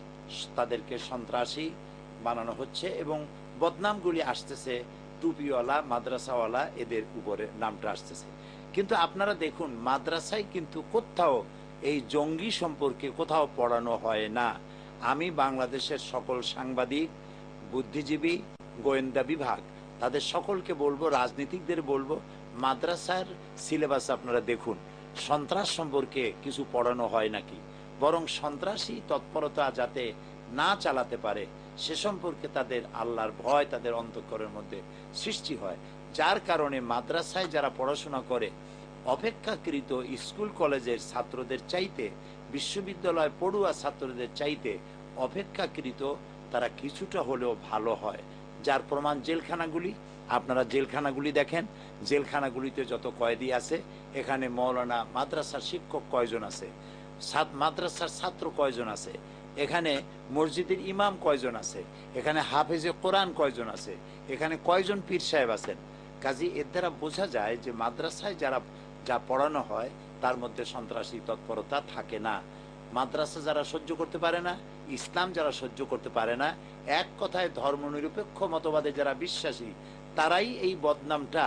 তাদেরকে সন্ত্রাসী বানানো হচ্ছে এবং বদনামগুলি আসতেছে টুপিওয়ালা মাদ্রাসাওয়ালা এদের উপরে নামটা আসতেছে। কিন্তু আপনারা দেখুন, মাদ্রাসায় কিন্তু কোথাও এই জঙ্গি সম্পর্কে কোথাও পড়ানো হয় না। আমি বাংলাদেশের সকল সাংবাদিক, বুদ্ধিজীবী, গোয়েন্দা বিভাগ তাদের সকলকে বলবো, রাজনীতিকদের বলবো, মাদ্রাসার সিলেবাস আপনারা দেখুন, সন্ত্রাস সম্পর্কে কিছু পড়ানো হয় নাকি। বরং সন্ত্রাসী তৎপরতা যাতে না চালাতে পারে সে সম্পর্কে তাদের আল্লাহর ভয় তাদের অন্তঃকরণের মধ্যে সৃষ্টি হয়। যার কারণে মাদ্রাসায় যারা পড়াশোনা করে অপেক্ষাকৃত স্কুল কলেজের ছাত্রদের চাইতে, বিশ্ববিদ্যালয় পড়ুয়া ছাত্রদের চাইতে অপেক্ষাকৃত তারা কিছুটা হলেও ভালো হয়। যার প্রমাণ জেলখানাগুলি। আপনারা জেলখানাগুলি দেখেন, জেলখানাগুলিতে যত কয়েদি আছে, এখানে মৌলানা মাদ্রাসার শিক্ষক কয়জন আছে, মাদ্রাসার ছাত্র কয়জন আছে, এখানে মসজিদের ইমাম কয়জন আছে, এখানে হাফেজে কোরআন কয়জন আছে, এখানে কয়জন পীর সাহেব আছেন। কাজী এর দ্বারা বোঝা যায় যে মাদ্রাসায় যা পড়ানো হয় তার মধ্যে সন্ত্রাসী তৎপরতা থাকে না। মাদ্রাসা যারা সহ্য করতে পারে না, ইসলাম যারা সহ্য করতে পারে না, এক কথায় ধর্মনিরপেক্ষ মতবাদে যারা বিশ্বাসী, তারাই এই বদনামটা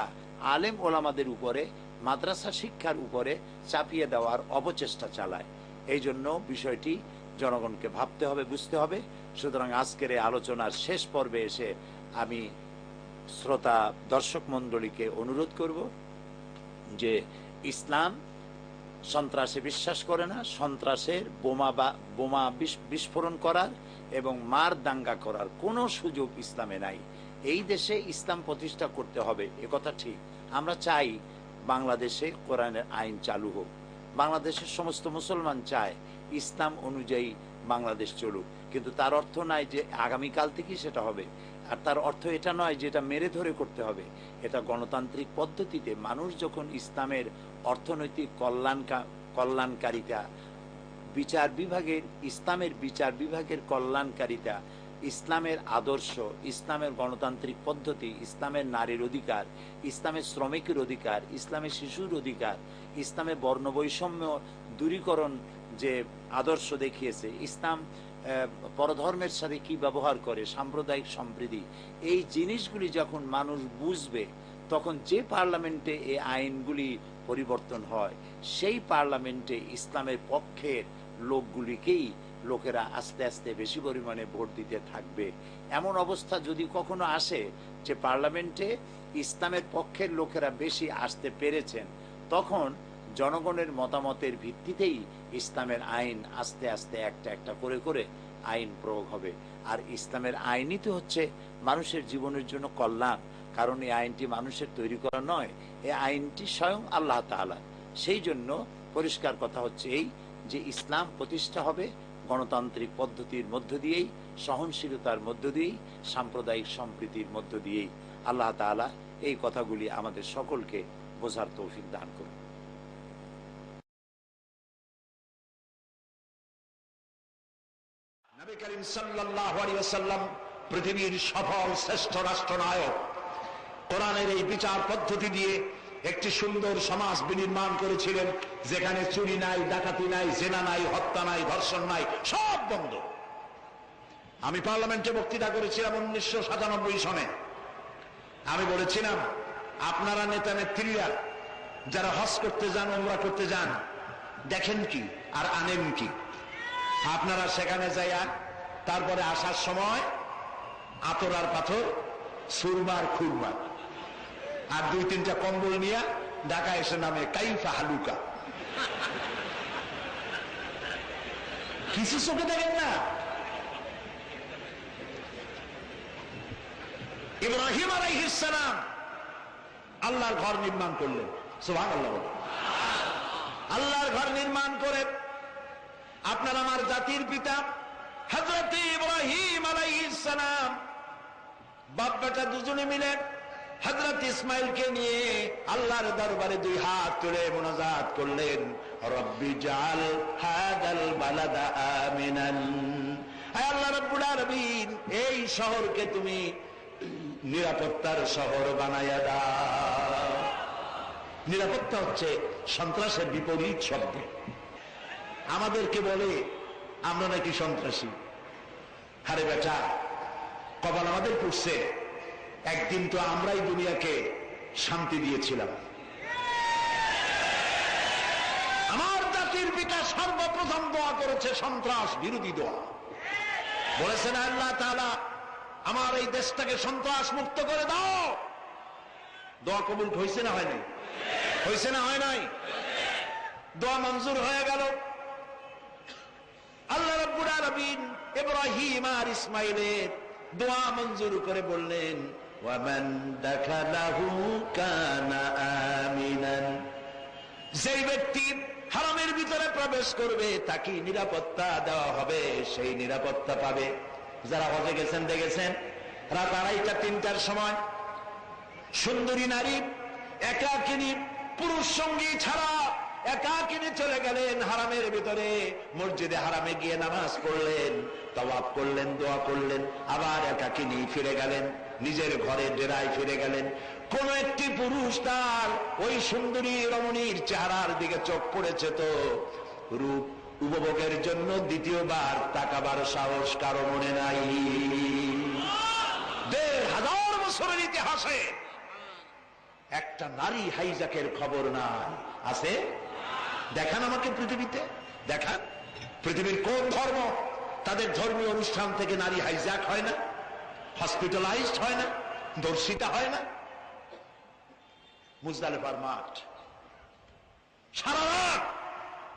আলেম ওলামাদের উপরে, মাদ্রাসা শিক্ষার উপরে চাপিয়ে দেওয়ার অপচেষ্টা চালায়। এই জন্য বিষয়টি জনগণকে ভাবতে হবে, বুঝতে হবে। সুতরাং আজকের এই আলোচনার শেষ পর্বে এসে আমি শ্রোতা দর্শক মণ্ডলীকে অনুরোধ করব যে ইসলাম সন্ত্রাসে বিশ্বাস করে না। সন্ত্রাসের বোমা বিস্ফোরণ করার এবং মার দাঙ্গা করার কোনো সুযোগ ইসলামে নাই। এই দেশে ইসলাম প্রতিষ্ঠা করতে হবে, একথা ঠিক। আমরা চাই বাংলাদেশে কোরআনের আইন চালু হোক, বাংলাদেশের সমস্ত মুসলমান চায় ইসলাম অনুযায়ী বাংলাদেশ চলুক। কিন্তু তার অর্থ নয় যে আগামীকাল থেকেই সেটা হবে, আর তার অর্থ এটা নয় যে এটা মেরে ধরে করতে হবে। এটা গণতান্ত্রিক পদ্ধতিতে মানুষ যখন ইসলামের অর্থনৈতিক কল্যাণকারিতা, বিচার বিভাগের, ইসলামের বিচার বিভাগের কল্যাণকারিতা, ইসলামের আদর্শ, ইসলামের গণতান্ত্রিক পদ্ধতি, ইসলামের নারীর অধিকার, ইসলামের শ্রমিকের অধিকার, ইসলামের শিশুর অধিকার, ইসলামের বর্ণবৈষম্য দূরীকরণ যে আদর্শ দেখিয়েছে, ইসলাম পরধর্মের সাথে কি ব্যবহার করে, সাম্প্রদায়িক সম্প্রীতি, এই জিনিসগুলি যখন মানুষ বুঝবে, তখন যে পার্লামেন্টে এই আইনগুলি পরিবর্তন হয়, সেই পার্লামেন্টে ইসলামের পক্ষের লোকগুলিকেই লোকেরা আস্তে আস্তে বেশি পরিমাণে ভোট দিতে থাকবে। এমন অবস্থা যদি কখনো আসে যে পার্লামেন্টে ইসলামের পক্ষের লোকেরা বেশি আসতে পেরেছেন, তখন জনগণের মতামতের ভিত্তিতেই ইসলামের আইন আস্তে আস্তে একটা একটা করে করে আইন প্রয়োগ হবে। আর ইসলামের আইনই তো হচ্ছে মানুষের জীবনের জন্য কল্যাণ। কারণ এই আইনটি মানুষের তৈরি করা নয়, এই আইনটি স্বয়ং আল্লাহ তাআলা। সেই জন্য পরিষ্কার কথা হচ্ছে এই যে ইসলাম প্রতিষ্ঠা হবে গণতান্ত্রিক পদ্ধতির মধ্য দিয়েই, সহনশীলতার মধ্য দিয়েই, সাম্প্রদায়িক সম্প্রীতির মধ্য দিয়েই। আল্লাহ তাআলা এই কথাগুলি আমাদের সকলকে বোঝার তৌফিক দান করুন। নবী করিম সাল্লাল্লাহু আলাইহি ওয়াসাল্লাম পৃথিবীর সফল শ্রেষ্ঠ রাষ্ট্রনায়ক। কোরআনের এই বিচার পদ্ধতি দিয়ে একটি সুন্দর সমাজ বিনির্মাণ করেছিলেন, যেখানে চুরি নাই, ডাকাতি নাই, জেনা নাই, হত্যা নাই, ধর্ষণ নাই, সব বন্ধ। আমি পার্লামেন্টে বক্তৃতা করেছিলাম 1997 সনে। আমি বলেছিলাম, আপনারা নেতা নেত্রীরা যারা হজ করতে যান, উমরা করতে যান, দেখেন কি আর আনেন কি? আপনারা সেখানে যাইয়া তারপরে আসার সময় আতর আর পাথর, সুরমার খুরমা আর 2-3টা কম্বল নিয়ে ঢাকা এসে নামে কাইফা হালুকা। কিছু চোখে দেখেন না? ইব্রাহিম আলাইহিস সালাম আল্লাহর ঘর নির্মাণ করলেন। সুবহানাল্লাহ। আল্লাহর ঘর নির্মাণ করে আপনার আমার জাতির পিতা হযরত ইব্রাহিম আলাইহিস সালাম বাপ বেটা দুজনে মিলে হযরত ইসমাইলকে নিয়ে আল্লাহর দরবারে 2 হাত তুলে মুনাজাত করলেন, রব্বি জাল হাদাল বালাদা আমিনান। হে আল্লাহ রাব্বুল আলামিন, এই শহরকে তুমি নিরাপত্তার শহর বানায়া দাও। নিরাপত্তা হচ্ছে সন্ত্রাসের বিপরীত শব্দ। আমাদেরকে বলে আমরা নাকি সন্ত্রাসী। আরে বেটা, কপাল আমাদের পুষছে, একদিন তো আমরাই দুনিয়াকে শান্তি দিয়েছিলাম। আমার জাতির পিতা সর্বপ্রথম দোয়া করেছে সন্ত্রাস বিরোধী দোয়া। বলেছেন আল্লাহ তাআলা আমার এই দেশটাকে সন্ত্রাস মুক্ত করে দাও। দোয়া কবুল হয়েছে না হয় নাই? হয়েছে না হয় নাই? দোয়া মঞ্জুর হয়ে গেল। আল্লাহ রাব্বুল আলামিন ইব্রাহিম আর ইসমাইলের দোয়া মঞ্জুর করে বললেন ওয়ামান দাখালাহু কানা আমিনান, যেই ব্যক্তি হারামের ভিতরে প্রবেশ করবে তাকে নিরাপত্তা দেওয়া হবে, সেই নিরাপত্তা পাবে। যারা হজে গেছেন দেখেছেন রাত 2:30-3টার সময় সুন্দরী নারী একাকিনী পুরুষ সঙ্গী ছাড়া একাকিনী চলে গেলেন হারামের ভিতরে, মসজিদে হারামে গিয়ে নামাজ পড়লেন, তাওয়াফ করলেন, দোয়া করলেন, আবার একাকিনী ফিরে গেলেন, নিজের ঘরে ডেরায় ফিরে গেলেন। কোন একটি পুরুষ তার ওই সুন্দরী রমণীর চেহারার দিকে চোখ পড়েছে তো রূপ উপভোগের জন্য দ্বিতীয়বার তাকাবার সাহস কারো মনে নাই। 1500 বছরের ইতিহাসে একটা নারী হাইজাকের খবর নাই। আছে? দেখান আমাকে পৃথিবীতে, দেখান পৃথিবীর কোন ধর্ম তাদের ধর্মীয় অনুষ্ঠান থেকে নারী হাইজাক হয় না, হসপিটালাইজড হয় না, ধর্ষিতা হয় না। মুজদালিফার মাঠ সারা রাত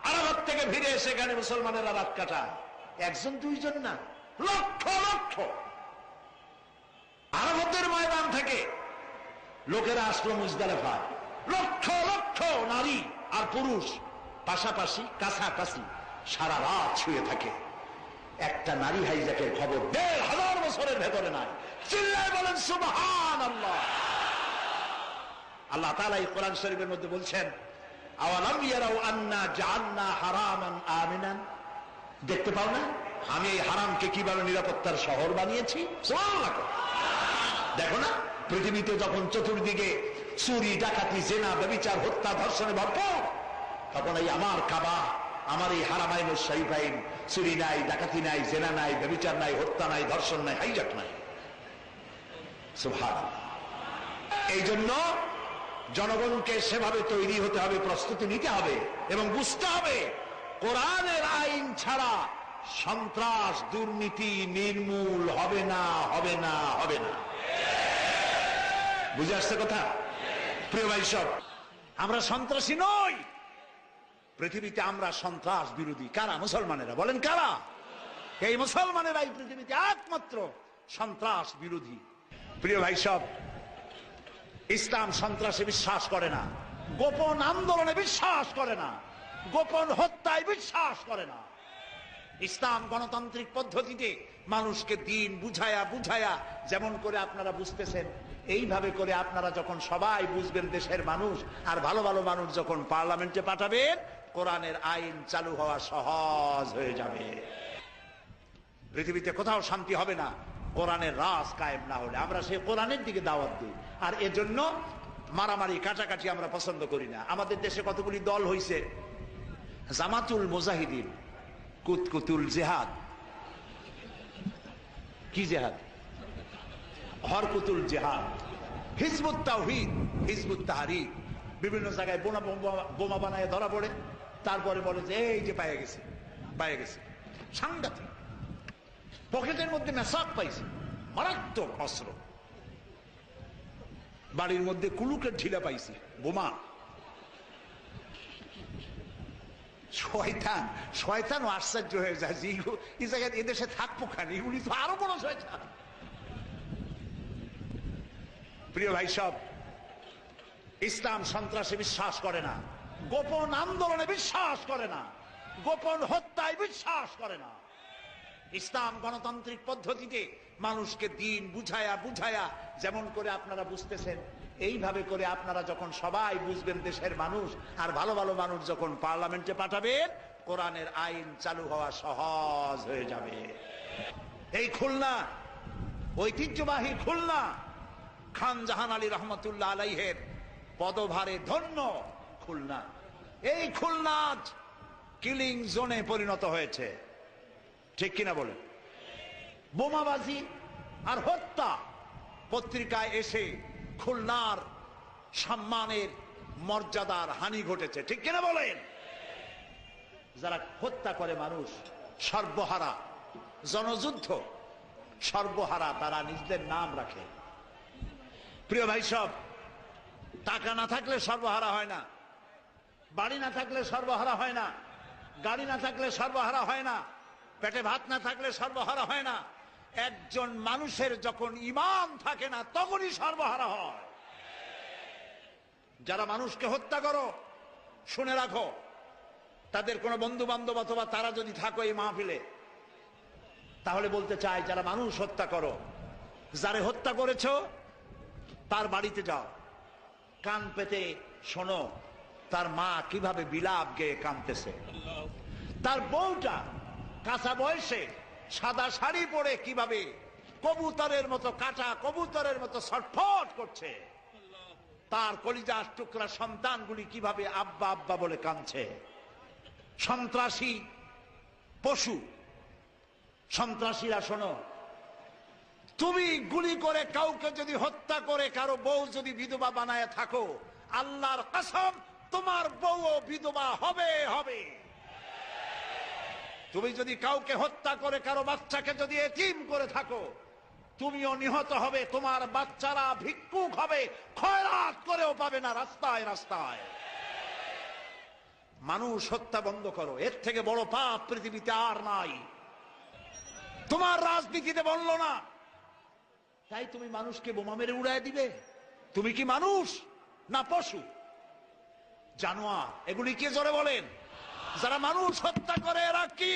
আরাফাত থেকে ফিরে সেখানে মুসলমানেরা রাত কাটায়, একজন দুইজন না, লক্ষ লক্ষ। আরাফাতের ময়দান থেকে লোকেরা আসলো মুজদালিফায়, লক্ষ লক্ষ নারী আর পুরুষ পাশাপাশি কাছাকাছি সারা রাত শুয়ে থাকে। একটা নারী হাইজাকের খবর 1500 বছরের ভেতরে নাই। চিল্লায় বলেন সুবহানাল্লাহ। আল্লাহ তাআলা এই কোরআন শরীফের মধ্যে বলছেন আওয়ালাম ইয়ারাউ আন্না জাআলনা হারামান আমিনান, দেখতে পাও না আমি এই হারামকে কিভাবে নিরাপত্তার শহর বানিয়েছি? সুবহানাল্লাহ। দেখো না পৃথিবীতে যখন চতুর্দিকে চুরি ডাকাতি জেনা ব্যভিচার হত্যা ধর্ষণে ভরপুর, তখন এই আমার কাবা, আমার এই হারামাইনুশ শরীফাইন চুরি নাই, ডাকাতি নাই, জেনা নাই, ব্যভিচার নাই, হত্যা নাই, ধর্ষণ নাই, হাইজাক নাই। সুবহানাল্লাহ। এই জন্য জনগণকে সেভাবে তৈরি হতে হবে, প্রস্তুতি নিতে হবে এবং বুঝতে হবে কোরআনের আইন ছাড়া সন্ত্রাস দুর্নীতি নির্মূল হবে না, হবে না, হবে না। বুঝে আসছে কথা? প্রিয় ভাই সব, আমরা সন্ত্রাসী নই। পৃথিবীতে আমরা সন্ত্রাস বিরোধী। কারা? মুসলমানেরা। বলেন কারা? এই মুসলমানেরাই পৃথিবীতে একমাত্র সন্ত্রাস বিরোধী। প্রিয় ভাই সব, ইসলাম সন্ত্রাসে বিশ্বাস করে না, গোপন আন্দোলনে বিশ্বাস করে না, গোপন হত্যায় বিশ্বাস করে না। ইসলাম গণতান্ত্রিক পদ্ধতিতে মানুষকে দিন বুঝায়া বুঝায়া, যেমন করে আপনারা বুঝতেছেন এইভাবে করে আপনারা যখন সবাই বুঝবেন দেশের মানুষ, আর ভালো ভালো মানুষ যখন পার্লামেন্টে পাঠাবেন, কোরআনের আইন চালু হওয়া সহজ হয়ে যাবে। পৃথিবীতে কোথাও শান্তি হবে না কোরআনের রাজ কায়েম না হলে। আমরা সেই কোরআনের দিকে দাওয়াত দিই, আর এজন্য মারামারি কাটাকাটি আমরা পছন্দ করি না। আমাদের দেশে কতগুলি দল হইছে, জামাতুল মুজাহিদিন, কুতকুতুল জিহাদ, কি জিহাদ? হরকুতুল জিহাদ, হিজবুত তাওহীদ, হিজবুত তাহরীর। বিভিন্ন জায়গায় বোমা বানায় ধরা পড়ে, তারপরে বলে যে এই যে পায়ে গেছে, পায়ে গেছে। সাংঘাতিক। পকেটের মধ্যে মেসাক পাইছে, মারাত্মক অস্ত্র। বাড়ির মধ্যে কুলুকের ঢিলা পাইছি, বোমা। শয়তান, শয়তানও আশ্চর্য হয়ে যায় যে এই জায়গায় এদেশে থাকবো কেন, এগুলি তো আরো বড় শয়তান। প্রিয় ভাই সব, ইসলাম সন্ত্রাসে বিশ্বাস করে না, গোপন আন্দোলনে বিশ্বাস করে না, গোপন হত্যায় বিশ্বাস করে না। ইসলাম গণতান্ত্রিক পদ্ধতিতে মানুষকে দিন বুঝায়া বুঝায়া, যেমন করে আপনারা বুঝতেছেন এইভাবে করে আপনারা যখন সবাই বুঝবেন দেশের মানুষ, আর ভালো ভালো মানুষ যখন পার্লামেন্টে পাঠাবেন, কোরআনের আইন চালু হওয়া সহজ হয়ে যাবে। এই খুলনা, ঐতিহ্যবাহী খুলনা, খান জাহান আলী রহমতুল্লাহ আলাইহের পদভারে ধন্য খুলনা, এই খুলনা কিলিং জোনে পরিণত হয়েছে। ঠিক কিনা বলেন? বোমাবাজি আর হত্যা পত্রিকায় এসে খুলনার সম্মানের মর্যাদার হানি ঘটেছে, ঠিক কিনা বলেন? যারা হত্যা করে মানুষ, সর্বহারা, জনযুদ্ধ, সর্বহারা, তারা নিজেদের নাম রাখে। প্রিয় ভাই সব, টাকা না থাকলে সর্বহারা হয় না, বাড়ি না থাকলে সর্বহারা হয় না, গাড়ি না থাকলে সর্বহারা হয় না, পেটে ভাত না থাকলে সর্বহারা হয় না। একজন মানুষের যখন ঈমান থাকে না তখনই সর্বহারা হয়। যারা মানুষকে হত্যা করো, শুনে রাখো, তাদের কোনো বন্ধু বান্ধব অথবা তারা যদি থাকো এই মাহফিলে, তাহলে বলতে চাই, যারা মানুষ হত্যা করো, যারে হত্যা করেছো তার বাড়িতে যাও, কান পেতে শোনো তার মা কিভাবে বিলাপ গেয়ে কাঁদতেছে, তার বউটা কাঁচা বয়সে সাদা শাড়ি পরে কিভাবে কবুতরের মতো, কাটা কবুতরের মতো ছটফট করছে, তার কলিজার টুকরা সন্তানগুলি কিভাবে আব্বা আব্বা বলে কাঁদছে। সন্ত্রাসী পশু, সন্ত্রাসীরা শোনো, তুমি গুলি করে কাউকে যদি হত্যা করে কারো বউ যদি বিধবা বানায় থাকো, আল্লাহর কসম তোমার বউও বিধবা হবে হবে। তুমি যদি কাউকে হত্যা করে কারো বাচ্চাকে যদি এতিম করে থাকো, তুমিও নিহত হবে, তোমার বাচ্চারা ভিক্ষুক হবে, খয়রাত করেও পাবে না রাস্তায় রাস্তায়। মানুষ হত্যা বন্ধ করো, এর থেকে বড় পাপ পৃথিবীতে আর নাই। তোমার রাজনীতিতে বলল না, তাই তুমি মানুষকে বোমা মেরে উড়ায় দিবে? তুমি কি মানুষ না পশু, জানোয়ার? এগুলি কে জোরে বলেন? যারা মানুষ হত্যা করে এরা কি?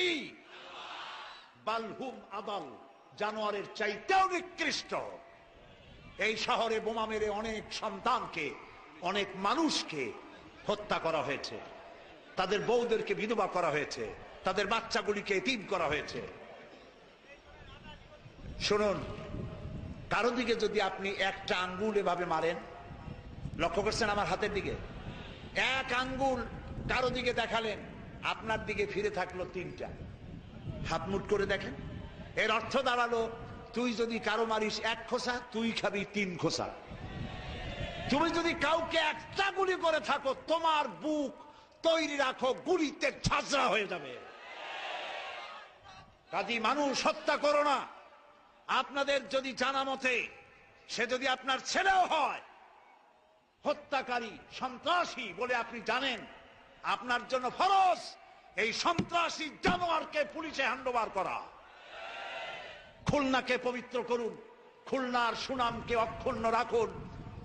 বালহুম আদাল, জানোয়ারের চাইতেও নিকৃষ্ট। এই শহরে বোমা মেরে অনেক সন্তানকে, অনেক মানুষকে হত্যা করা হয়েছে, তাদের বউদেরকে বিধবা করা হয়েছে, তাদের বাচ্চাগুলিকে এতিম করা হয়েছে। শুনুন, কারো দিকে যদি আপনি একটা আঙ্গুল এভাবে মারেন, লক্ষ্য করছেন আমার হাতের দিকে, এক আঙ্গুল কারো দিকে দেখালেন, আপনার দিকে ফিরে থাকলো তিনটা। হাত মুট করে দেখেন, এর অর্থ দাঁড়ালো, তুই যদি কারো মারিস এক খোসা, তুই খাবি তিন খোসা। তুমি যদি কাউকে একটা গুলি করে থাকো, তোমার বুক তৈরি রাখো, গুলিতে ঝাঁঝরা হয়ে যাবে। কাজী মানুষ হত্যা করো না। আপনাদের যদি জানা মতে সে যদি আপনার ছেলেও হয়, হত্যাকারী সন্ত্রাসী বলে আপনি জানেন, আপনার জন্য ফরজ এই সন্ত্রাসী জানোয়ারকে পুলিশে হ্যান্ডওভার করা। খুলনাকে পবিত্র করুন, খুলনার সুনামকে অক্ষুণ্ণ রাখুন।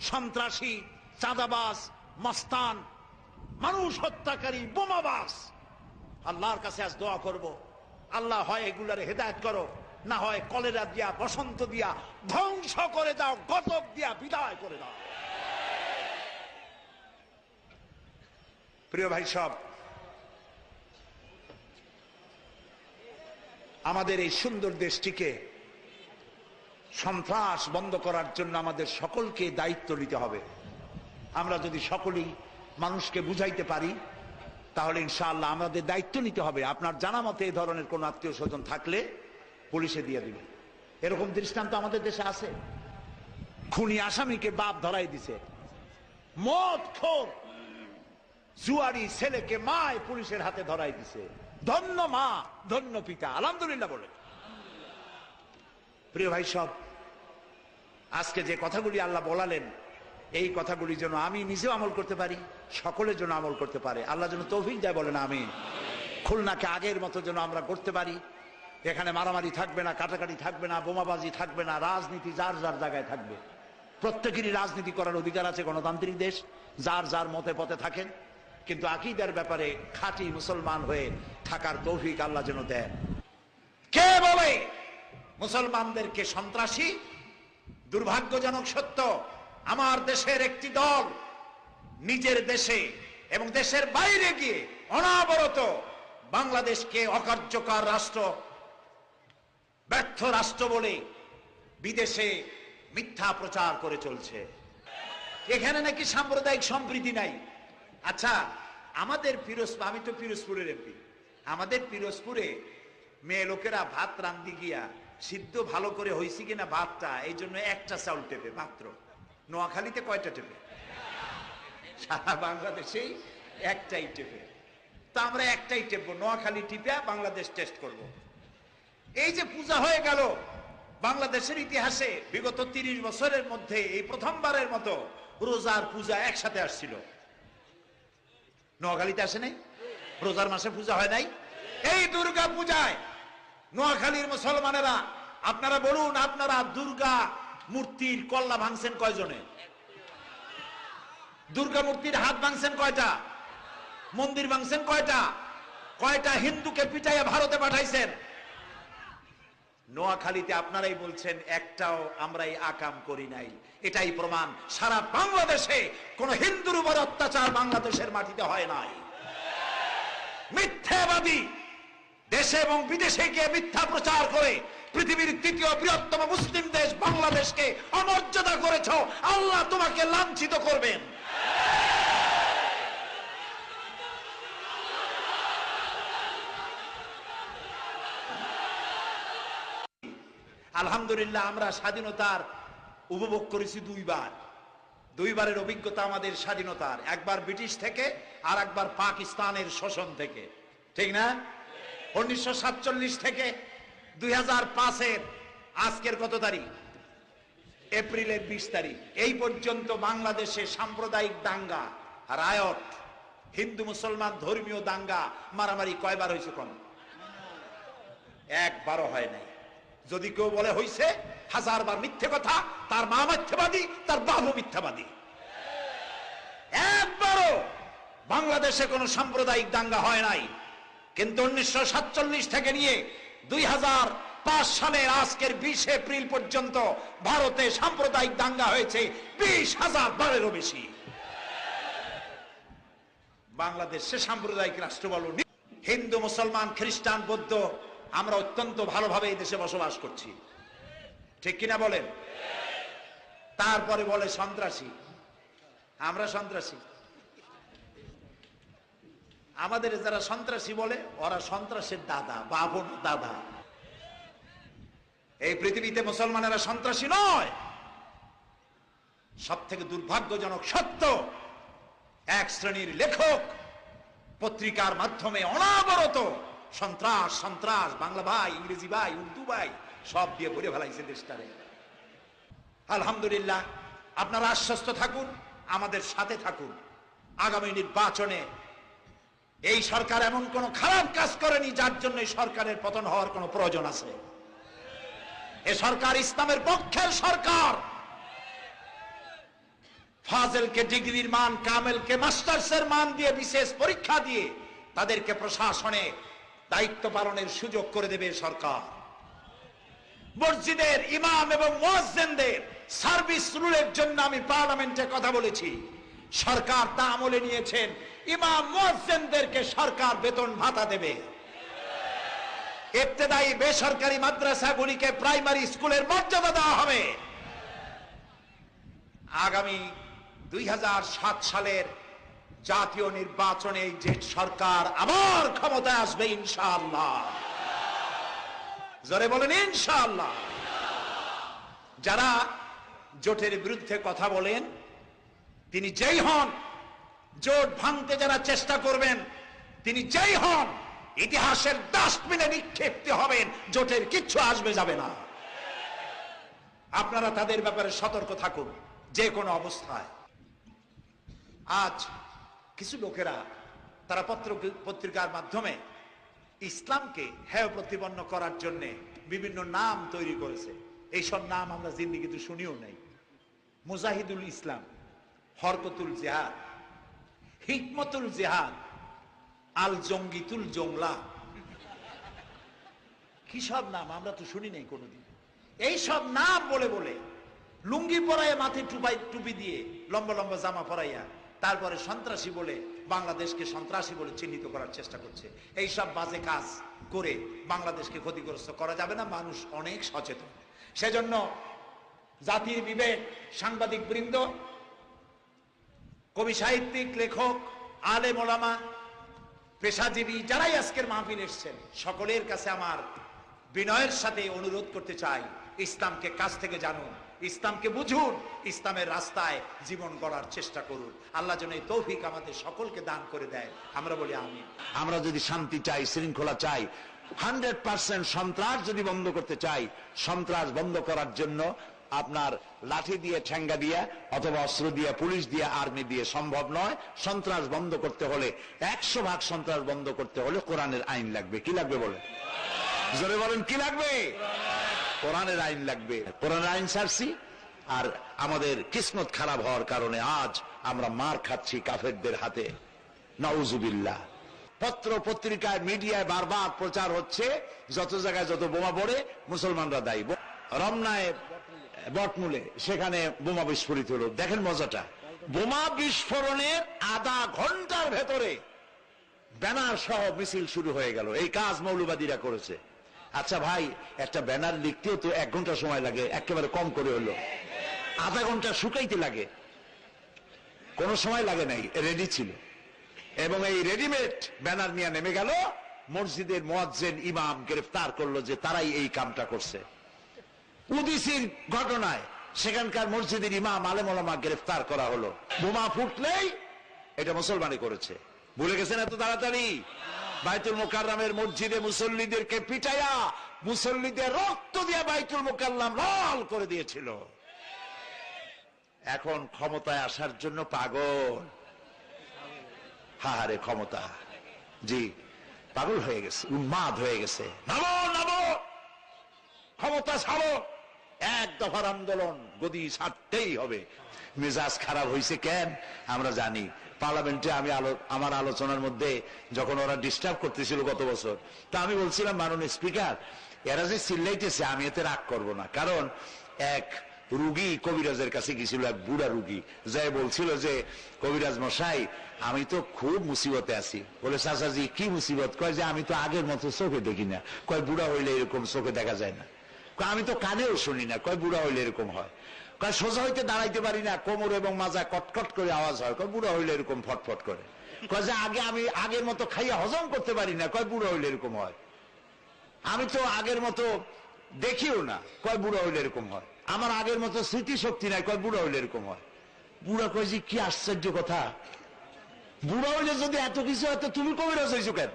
সন্ত্রাসী, চাঁদাবাজ, মস্তান, মানুষ হত্যাকারী, বোমাবাজ, আল্লাহর কাছে আজ দোয়া করব, আল্লাহ হয় এগুলারে হেদায়েত করো, না হয় কলেরা দিয়া, বসন্ত দিয়া ধ্বংস করে দাও, গজব দিয়া বিদায় করে দাও। প্রিয় ভাই সব, আমাদের এই সুন্দর দেশটিকে সন্ত্রাস বন্ধ করার জন্য আমাদের সকলকে দায়িত্ব নিতে হবে। আমরা যদি সকলেই মানুষকে বুঝাইতে পারি, তাহলে ইনশাআল্লাহ আমাদের দায়িত্ব নিতে হবে। আপনার জানা মতে এই ধরনের কোন আত্মীয় স্বজন থাকলে পুলিশে দিয়ে দিবে। এরকম দৃষ্টান্ত আমাদের দেশে আছে। খুনি আসামিকে বাপ ধরাই দিছে, মদখোর জুয়ারি ছেলেকে মায় পুলিশের হাতে ধরাই দিছে। ধন্য মা, ধন্য পিতা, আলহামদুলিল্লাহ বলে। প্রিয় ভাই সব, আজকে যে কথাগুলি আল্লাহ বলালেন, এই কথাগুলি যেন আমি নিজেও আমল করতে পারি, সকলের জন্য আমল করতে পারে, আল্লাহ যেন তৌফিক দেয়, বলেন আমিন। খুলনাকে আগের মতো যেন আমরা করতে পারি। এখানে মারামারি থাকবে না, কাটাকাটি থাকবে না, বোমাবাজি থাকবে না, রাজনীতি যার যার জায়গায় থাকবে। প্রত্যেকেরই রাজনীতি করার অধিকার আছে, গণতান্ত্রিক দেশ, যার যার মতে পথে থাকেন, কিন্তু আকীদার ব্যাপারে খাঁটি মুসলমান হয়ে থাকার তৌফিক আল্লাহ যেন দেন। কে বলে মুসলমানদেরকে সন্ত্রাসী? দুর্ভাগ্যজনক সত্য, আমার দেশের একটি দল নিজের দেশে এবং দেশের বাইরে গিয়ে অনাবরত বাংলাদেশকে অকার্যকর রাষ্ট্র, ব্যর্থ রাষ্ট্র বলে বিদেশে মিথ্যা প্রচার করে চলছে। এখানে নাকি সাম্প্রদায়িক সম্প্রীতি নাই। আচ্ছা, আমাদের পিরোজপুর, আমি তো পিরোজপুরের এমপি, আমাদের পিরোজপুরে মেয়ে লোকেরা ভাত রান্ধি গিয়া সিদ্ধ ভালো করে হয়েছে কিনা ভাতটা, এই জন্য একটা চাউল টেপে মাত্র। নোয়াখালীতে কয়টা টেপে? সারা বাংলাদেশেই একটাই টেপে। তো আমরা একটাই টেপবো, নোয়াখালী টিপে বাংলাদেশ টেস্ট করব। এই যে পূজা হয়ে গেল বাংলাদেশের ইতিহাসে বিগত 30 বছরের মধ্যে এই প্রথমবারের মতো রোজার পূজা একসাথে আসছিল। নোয়াখালীতে আসে নাই? রোজার মাসে পূজা হয় নাই? এই দুর্গা পূজায় নোয়াখালীর মুসলমানেরা, আপনারা বলুন, আপনারা দুর্গা মূর্তির কল্লা ভাঙছেন কয়জনে? দুর্গা মূর্তির হাত ভাঙছেন কয়টা? মন্দির ভাঙছেন কয়টা? কয়টা হিন্দুকে পিটাইয়া ভারতে পাঠাইছেন? নোয়াখালীতে আপনারাই বলছেন একটাও আমরা এই আকাম করি নাই। এটাই প্রমাণ সারা বাংলাদেশে কোন হিন্দুর উপর অত্যাচার বাংলাদেশের মাটিতে হয় নাই। মিথ্যাবাদী দেশে এবং বিদেশে গিয়ে মিথ্যা প্রচার করে পৃথিবীর তৃতীয় বৃহত্তম মুসলিম দেশ বাংলাদেশকে অমর্যাদা করেছ, আল্লাহ তোমাকে লাঞ্ছিত করবেন। আলহামদুলিল্লাহ আমরা স্বাধীনতার উপভোগ করেছি দুইবারের অভিজ্ঞতা আমাদের স্বাধীনতার, একবার ব্রিটিশ থেকে আর একবার পাকিস্তানের শোষণ থেকে, ঠিক না? 1947 থেকে 2005-এর আজকের কত তারিখ? এপ্রিলের 20 তারিখ এই পর্যন্ত বাংলাদেশে সাম্প্রদায়িক দাঙ্গা, রায়ট, হিন্দু মুসলমান ধর্মীয় দাঙ্গা মারামারি কয়বার হয়েছে? কোন একবারও হয় নাই। যদি কেউ বলে হইছে, 1000 বার মিথ্যে কথা। তার মা মিথ্যাবাদী, তার বাবু মিথ্যাবাদী। একবারও বাংলাদেশে কোনো সাম্প্রদায়িক দাঙ্গা হয় নাই। কিন্তু 1947 থেকে নিয়ে 2005 সালের আজকের 20 এপ্রিল পর্যন্ত ভারতে সাম্প্রদায়িক দাঙ্গা হয়েছে 20,000 বারেরও বেশি। বাংলাদেশে সাম্প্রদায়িক রাষ্ট্র বলুন, হিন্দু মুসলমান খ্রিস্টান বৌদ্ধ আমরা অত্যন্ত ভালোভাবে এই দেশে বসবাস করছি, ঠিক কিনা বলেন? তারপরে বলে সন্ত্রাসী, আমরা সন্ত্রাসী। আমাদের যারা সন্ত্রাসী বলে ওরা সন্ত্রাসের দাদা, বাবন দাদা। এই পৃথিবীতে মুসলমানেরা সন্ত্রাসী নয়। সব থেকে দুর্ভাগ্যজনক সত্য, এক শ্রেণীর লেখক পত্রিকার মাধ্যমে অনাবরত সন্ত্রাস সন্ত্রাস, বাংলা ভাই, ইংরেজি ভাই, উর্দু ভাই সব দিয়ে ভরে ফেলাইছে দেশটারে। আলহামদুলিল্লাহ আপনারা আশ্বস্ত থাকুন, আমাদের সাথে থাকুন। আগামী নির্বাচনে এই সরকার এমন কোন খারাপ কাজ করেনি যার জন্য এই সরকারের পতন হওয়ার কোন প্রয়োজন আছে। এ সরকার ইসলামের পক্ষের সরকার। ফাজেলকে ডিগ্রির মান, কামেলকে মাস্টার্সের মান দিয়ে, বিশেষ পরীক্ষা দিয়ে তাদেরকে প্রশাসনে দায়িত্ব পালনের সুযোগ করে দেবে সরকার। মসজিদের ইমাম এবং মুয়াজ্জিনদের সার্ভিস রুলের জন্য আমি পার্লামেন্টে কথা বলেছি। সরকার তা আমলে নিয়েছেন, ইমাম মুয়াজ্জিনদেরকে সরকার বেতন ভাতা দেবে। ইবতেদায়ী বেসরকারি মাদ্রাসাগুলিকে প্রাইমারি স্কুলের মর্যাদা দেওয়া হবে। আগামী 2007 সালের জাতীয় নির্বাচনে যে সরকার আবার ক্ষমতায় আসবে ইনশাআল্লাহ, জোরে বলেন ইনশাআল্লাহ। যারা জোটের বিরুদ্ধে কথা বলেন, তিনি যেই হন, জোট ভাঙতে যারা চেষ্টা করবেন, তিনি যেই হন, ইতিহাসের ডাস্টবিনে নিক্ষেপতে হবেন। জোটের কিচ্ছু আসবে যাবে না। আপনারা তাদের ব্যাপারে সতর্ক থাকুন যে কোনো অবস্থায়। আজ কিছু লোকেরা তারা পত্রিকার মাধ্যমে ইসলামকে হেয় প্রতিপন্ন করার জন্য বিভিন্ন নাম তৈরি করেছে। এইসব নাম আমরা জিন্দেগিতে শুনিও নাই। মুজাহিদুল ইসলাম, হরকতুল জিহাদ, হিকমতুল জিহাদ, আল জঙ্গিতুল জংলা, কি সব নাম আমরা তো শুনি নাই কোনোদিন। এই সব নাম বলে বলে লুঙ্গি পরাইয়া, মাথায় টুপি দিয়ে, লম্বা লম্বা জামা পরাইয়া, তারপরে সন্ত্রাসী বলে বাংলাদেশকে সন্ত্রাসী বলে চিহ্নিত করার চেষ্টা করছে। এই সব বাজে কাজ করে বাংলাদেশকে ক্ষতিগ্রস্ত করা যাবে না। মানুষ অনেক সচেতন। সেজন্য জাতির বিবেক, সাংবাদিক বৃন্দ, কবি সাহিত্যিক, লেখক, আলেম ওলামা, পেশাজীবী যারাই আজকের মাহফিল এসেছেন, সকলের কাছে আমার বিনয়ের সাথে অনুরোধ করতে চাই, ইসলামকে কাছ থেকে জানুন, ইসলামকে বুঝুন, ইসলামের রাস্তায় জীবন গড়ার চেষ্টা করুন। আল্লাহ যেন এই তৌফিক আমাদের সকলকে দান করে দেয়, আমরা বলি আমিন। আমরা যদি শান্তি চাই, শৃঙ্খলা চাই, 100% সন্ত্রাস যদি বন্ধ করতে চাই, সন্ত্রাস বন্ধ করার জন্য আপনার লাঠি দিয়ে, ঠ্যাঙ্গা দিয়ে অথবা অস্ত্র দিয়ে, পুলিশ দিয়ে, আর্মি দিয়ে সম্ভব নয়। সন্ত্রাস বন্ধ করতে হলে, 100% সন্ত্রাস বন্ধ করতে হলে কোরআনের আইন লাগবে। কি লাগবে বলে? জোরে বলেন, কি লাগবে? কোরআনের আইন লাগবে। কোরআনের আইন ছাড়ছি, আর আমাদের কিসমত খারাপ হওয়ার কারণে আজ আমরা মার খাচ্ছি কাফেরদের হাতে। নাউজুবিল্লাহ। পত্র পত্রিকায়, মিডিয়ায় বারবার প্রচার হচ্ছে, যত জায়গায় যত বোমা পড়ে মুসলমানরা দায়ী। রমনায়, বটমূলে, সেখানে বোমা বিস্ফোরিত হলো। দেখেন মজাটা, বোমা বিস্ফোরণের আধা ঘন্টার ভেতরে ব্যানার সহ মিছিল শুরু হয়ে গেল। এই কাজ মৌলবাদীরা করেছে। আচ্ছা ভাই, একটা ব্যানার লিখতেও তো 1 ঘন্টা সময় লাগে, একেবারে কম করে হলো। আধা ঘন্টা শুকাইতে লাগে, কোনো সময় লাগে নাই, রেডি ছিল। এবং এই রেডিমেড ব্যানার নিয়ে নেমে গেল। মসজিদের মুয়াজ্জিন ইমাম গ্রেফতার করলো যে তারাই এই কামটা করছে। উদিসির ঘটনায় সেখানকার মসজিদের ইমাম, আলেম ওলামা গ্রেফতার করা হলো। বোমা ফুটলেই এটা মুসলমানই করেছে। ভুলে গেছেন এত তাড়াতাড়ি? বাইতুল মুকাররমের মসজিদে মুসল্লিদেরকে পিটাইয়া, মুসল্লিদের রক্ত দিয়ে বাইতুল মুকাররম লাল করে দিয়েছিল। এখন ক্ষমতায় আসার জন্য পাগল। হাহারে ক্ষমতা, জি, পাগল হয়ে গেছে, উন্মাদ হয়ে গেছে। নামো নামো, ক্ষমতা ছাড়ো, 1 দফার আন্দোলন, গদি ছাড়তেই হবে। মেজাজ খারাপ হয়েছে কেন আমরা জানি। পার্লামেন্টে আমি আমার আলোচনার মধ্যে যখন ওরা ডিস্টার্ব করতেছিল গত বছর, তা আমি বলছিলাম, মাননীয় স্পিকার, এরা যে চিল্লাইতেছে আমি এতে রাগ করব না। কারণ এক রুগী কবিরাজের কাছে গেছিল, এক বুড়া রুগী, যাই বলছিল যে কবিরাজ মশাই, আমি তো খুব মুসিবতে আছি। বলে, চাচাজি কি মুসিবত? কয় যে আমি তো আগের মতো চোখে দেখি না। কয় বুড়া হইলে এরকম চোখে দেখা যায় না। আমি তো কানেও শুনি না। কয় বুড়া হইলে এরকম হয়। কয় সোজা হইতে দাঁড়াইতে পারি না, কোমর এবং মাজা কটকট করে আওয়াজ হয়। কয় বুড়া হইলে এরকম ফটফট করে। কয় যে আমি আগের মতো খাইয়া হজম করতে পারি না। কয় বুড়া হইলে এরকম হয়। আমি তো আগের মতো দেখিও না। কয় বুড়া হইলে এরকম হয়। আমার আগের মতো স্মৃতি শক্তি নাই। কয় বুড়া হইলে এরকম হয়। বুড়া কয় যে কি আশ্চর্য কথা, বুড়া হইলে যদি এত কিছু হয়, তুমি কবিরাজ হয়েছো কেন?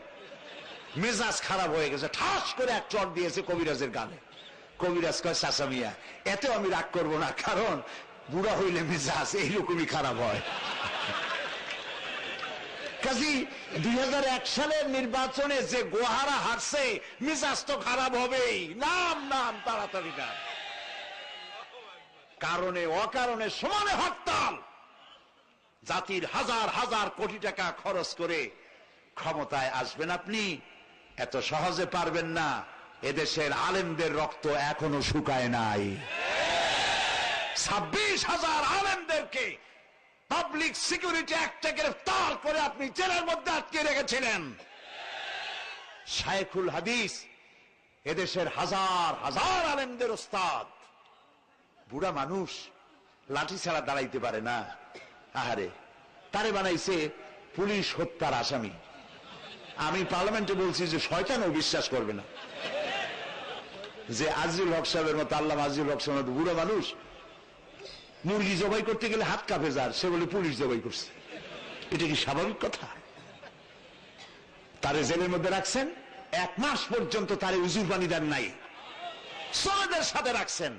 মেজাজ খারাপ হয়ে গেছে, ঠাস করে এক চট দিয়েছে কবিরাজের গানে। কবিরাজ কয়, চাচা মিয়া, এত আমি রাগ করবো না, কারণ বুড়া হইলে মেজাজ এইরকমই খারাপ হয়। কাজী 2001 সালের নির্বাচনে যে গোহারা হারছে, মেজাজ তো খারাপ হবেই। নাম তাড়াতাড়ি না, কারণে অকারণে সমানে হরতাল। জাতির হাজার হাজার কোটি টাকা খরচ করে ক্ষমতায় আসবেন আপনি, এত সহজে পারবেন না। এদেশের আলেমদের রক্ত এখনো শুকায় নাই। 26,000 আলেমদেরকে পাবলিক সিকিউরিটি অ্যাক্টে গ্রেফতার করে আপনি জেলের মধ্যে আটকে রেখেছিলেন। শায়খুল হাদিস, এদেশের হাজার হাজার আলেমদের ওস্তাদ, বুড়া মানুষ, লাঠি ছাড়া দাঁড়াইতে পারে না। আহারে, তারে বানাইছে পুলিশ হত্যার আসামি। আমি পার্লামেন্টে বলছি যে শয়তানও বিশ্বাস করবে না যে আজিজুল হক সাহেবের মতো, আল্লামা আজিজুল হক সাহেবের মতো বুড়া মানুষ মুরগি জবাই করতে গেলে হাত কাঁপে যার, সে বলে পুলিশ জবাই করছে। এটা কি স্বাভাবিক কথা? তারে জেলের মধ্যে রাখছেন, 1 মাস পর্যন্ত তারে উজুর পানি দেন নাই, সনদের সাথে রাখছেন।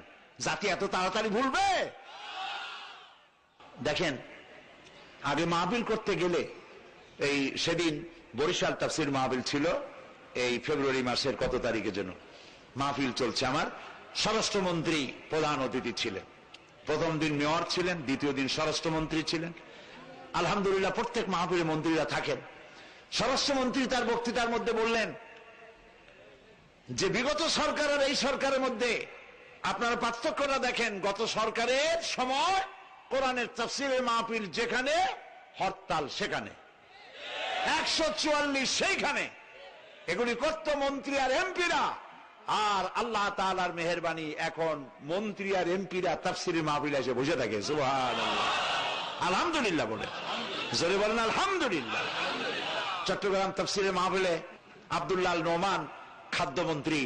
জাতি এত তাড়াতাড়ি ভুলবে? দেখেন, আগে মাহফিল করতে গেলে, এই সেদিন বরিশাল তাফসীর মাহফিল ছিল, এই ফেব্রুয়ারি মাসের কত তারিখে যেন মাহফিল চলছে। আমার স্বরাষ্ট্রমন্ত্রী প্রধান অতিথি ছিলেন। প্রথম দিন মেয়র ছিলেন, দ্বিতীয় দিন স্বরাষ্ট্রমন্ত্রী ছিলেন। আলহামদুলিল্লাহ, প্রত্যেক মাহফিলে মন্ত্রীরা থাকেন। স্বরাষ্ট্রমন্ত্রী তার বক্তৃতার মধ্যে বললেন যে বিগত সরকার আর এই সরকারের মধ্যে আপনারা পার্থক্যটা দেখেন। গত সরকারের সময় কোরআনের তাফসীরের মাহফিল যেখানে, হরতাল সেখানে, 144 সেইখানে। এগুলি করত মন্ত্রী আর এমপিরা। আর আল্লাহ তাআলার মেহেরবানি, এখন মন্ত্রী আর এমপিরা তাফসীরের মাহফিলে এসে বসে থাকে। সুবহানাল্লাহ, আলহামদুলিল্লাহ বলে, জোরে বলেন আলহামদুলিল্লাহ। চট্টগ্রাম তাফসীরের মাহফিলে আব্দুল্লাহ নোমান খাদ্যমন্ত্রী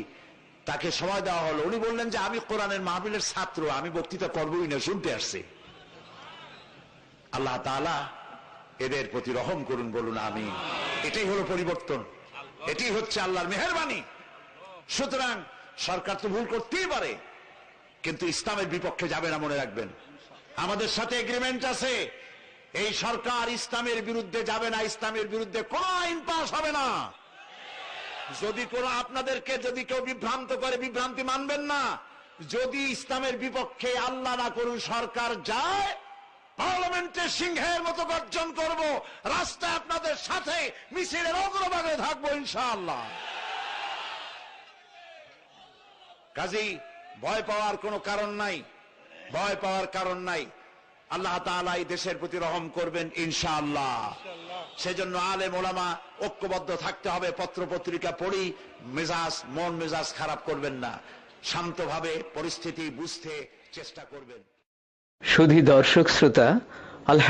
তাকে সময় দেওয়া হলো। উনি বললেন যে আমি কোরআনের মাহফিলের ছাত্র, আমি বক্তৃতা করবোই না, শুনতে আসছি। আল্লাহ তাআলা এদের প্রতি রহম করুন, বলুন আমিন। এটাই হলো পরিবর্তন, এটাই হচ্ছে আল্লাহর মেহেরবানি। সুতরাং সরকার তো ভুল করতেই পারে, কিন্তু ইসলামের বিপক্ষে যাবে না, মনে রাখবেন। আমাদের সাথে এগ্রিমেন্ট আছে, এই সরকার ইসলামের বিরুদ্ধে যাবে না, ইসলামের বিরুদ্ধে কোন আইন পাস হবে না। যদি কোন আপনাদেরকে যদি কেউ বিভ্রান্ত করে, বিভ্রান্তি মানবেন না। যদি ইসলামের বিপক্ষে আল্লাহ না করুন সরকার যায়, পার্লামেন্টের সিংহের মতো গর্জন করব, রাস্তায় আপনাদের সাথে মিছিলের অগ্রভাগে থাকবো ইনশাআল্লাহ। কাজেই ভয় পাওয়ার কোনো কারণ নাই, ভয় পাওয়ার কারণ নাই। আল্লাহ তাআলা এই দেশের প্রতি রহম করবেন ইনশাআল্লাহ। সেজন্য আলেম ওলামা ঐক্যবদ্ধ থাকতে হবে। পত্র পত্রিকা পড়ি মন মেজাজ খারাপ করবেন না, শান্তভাবে পরিস্থিতি বুঝতে চেষ্টা করবেন। শুধু দর্শক শ্রোতা,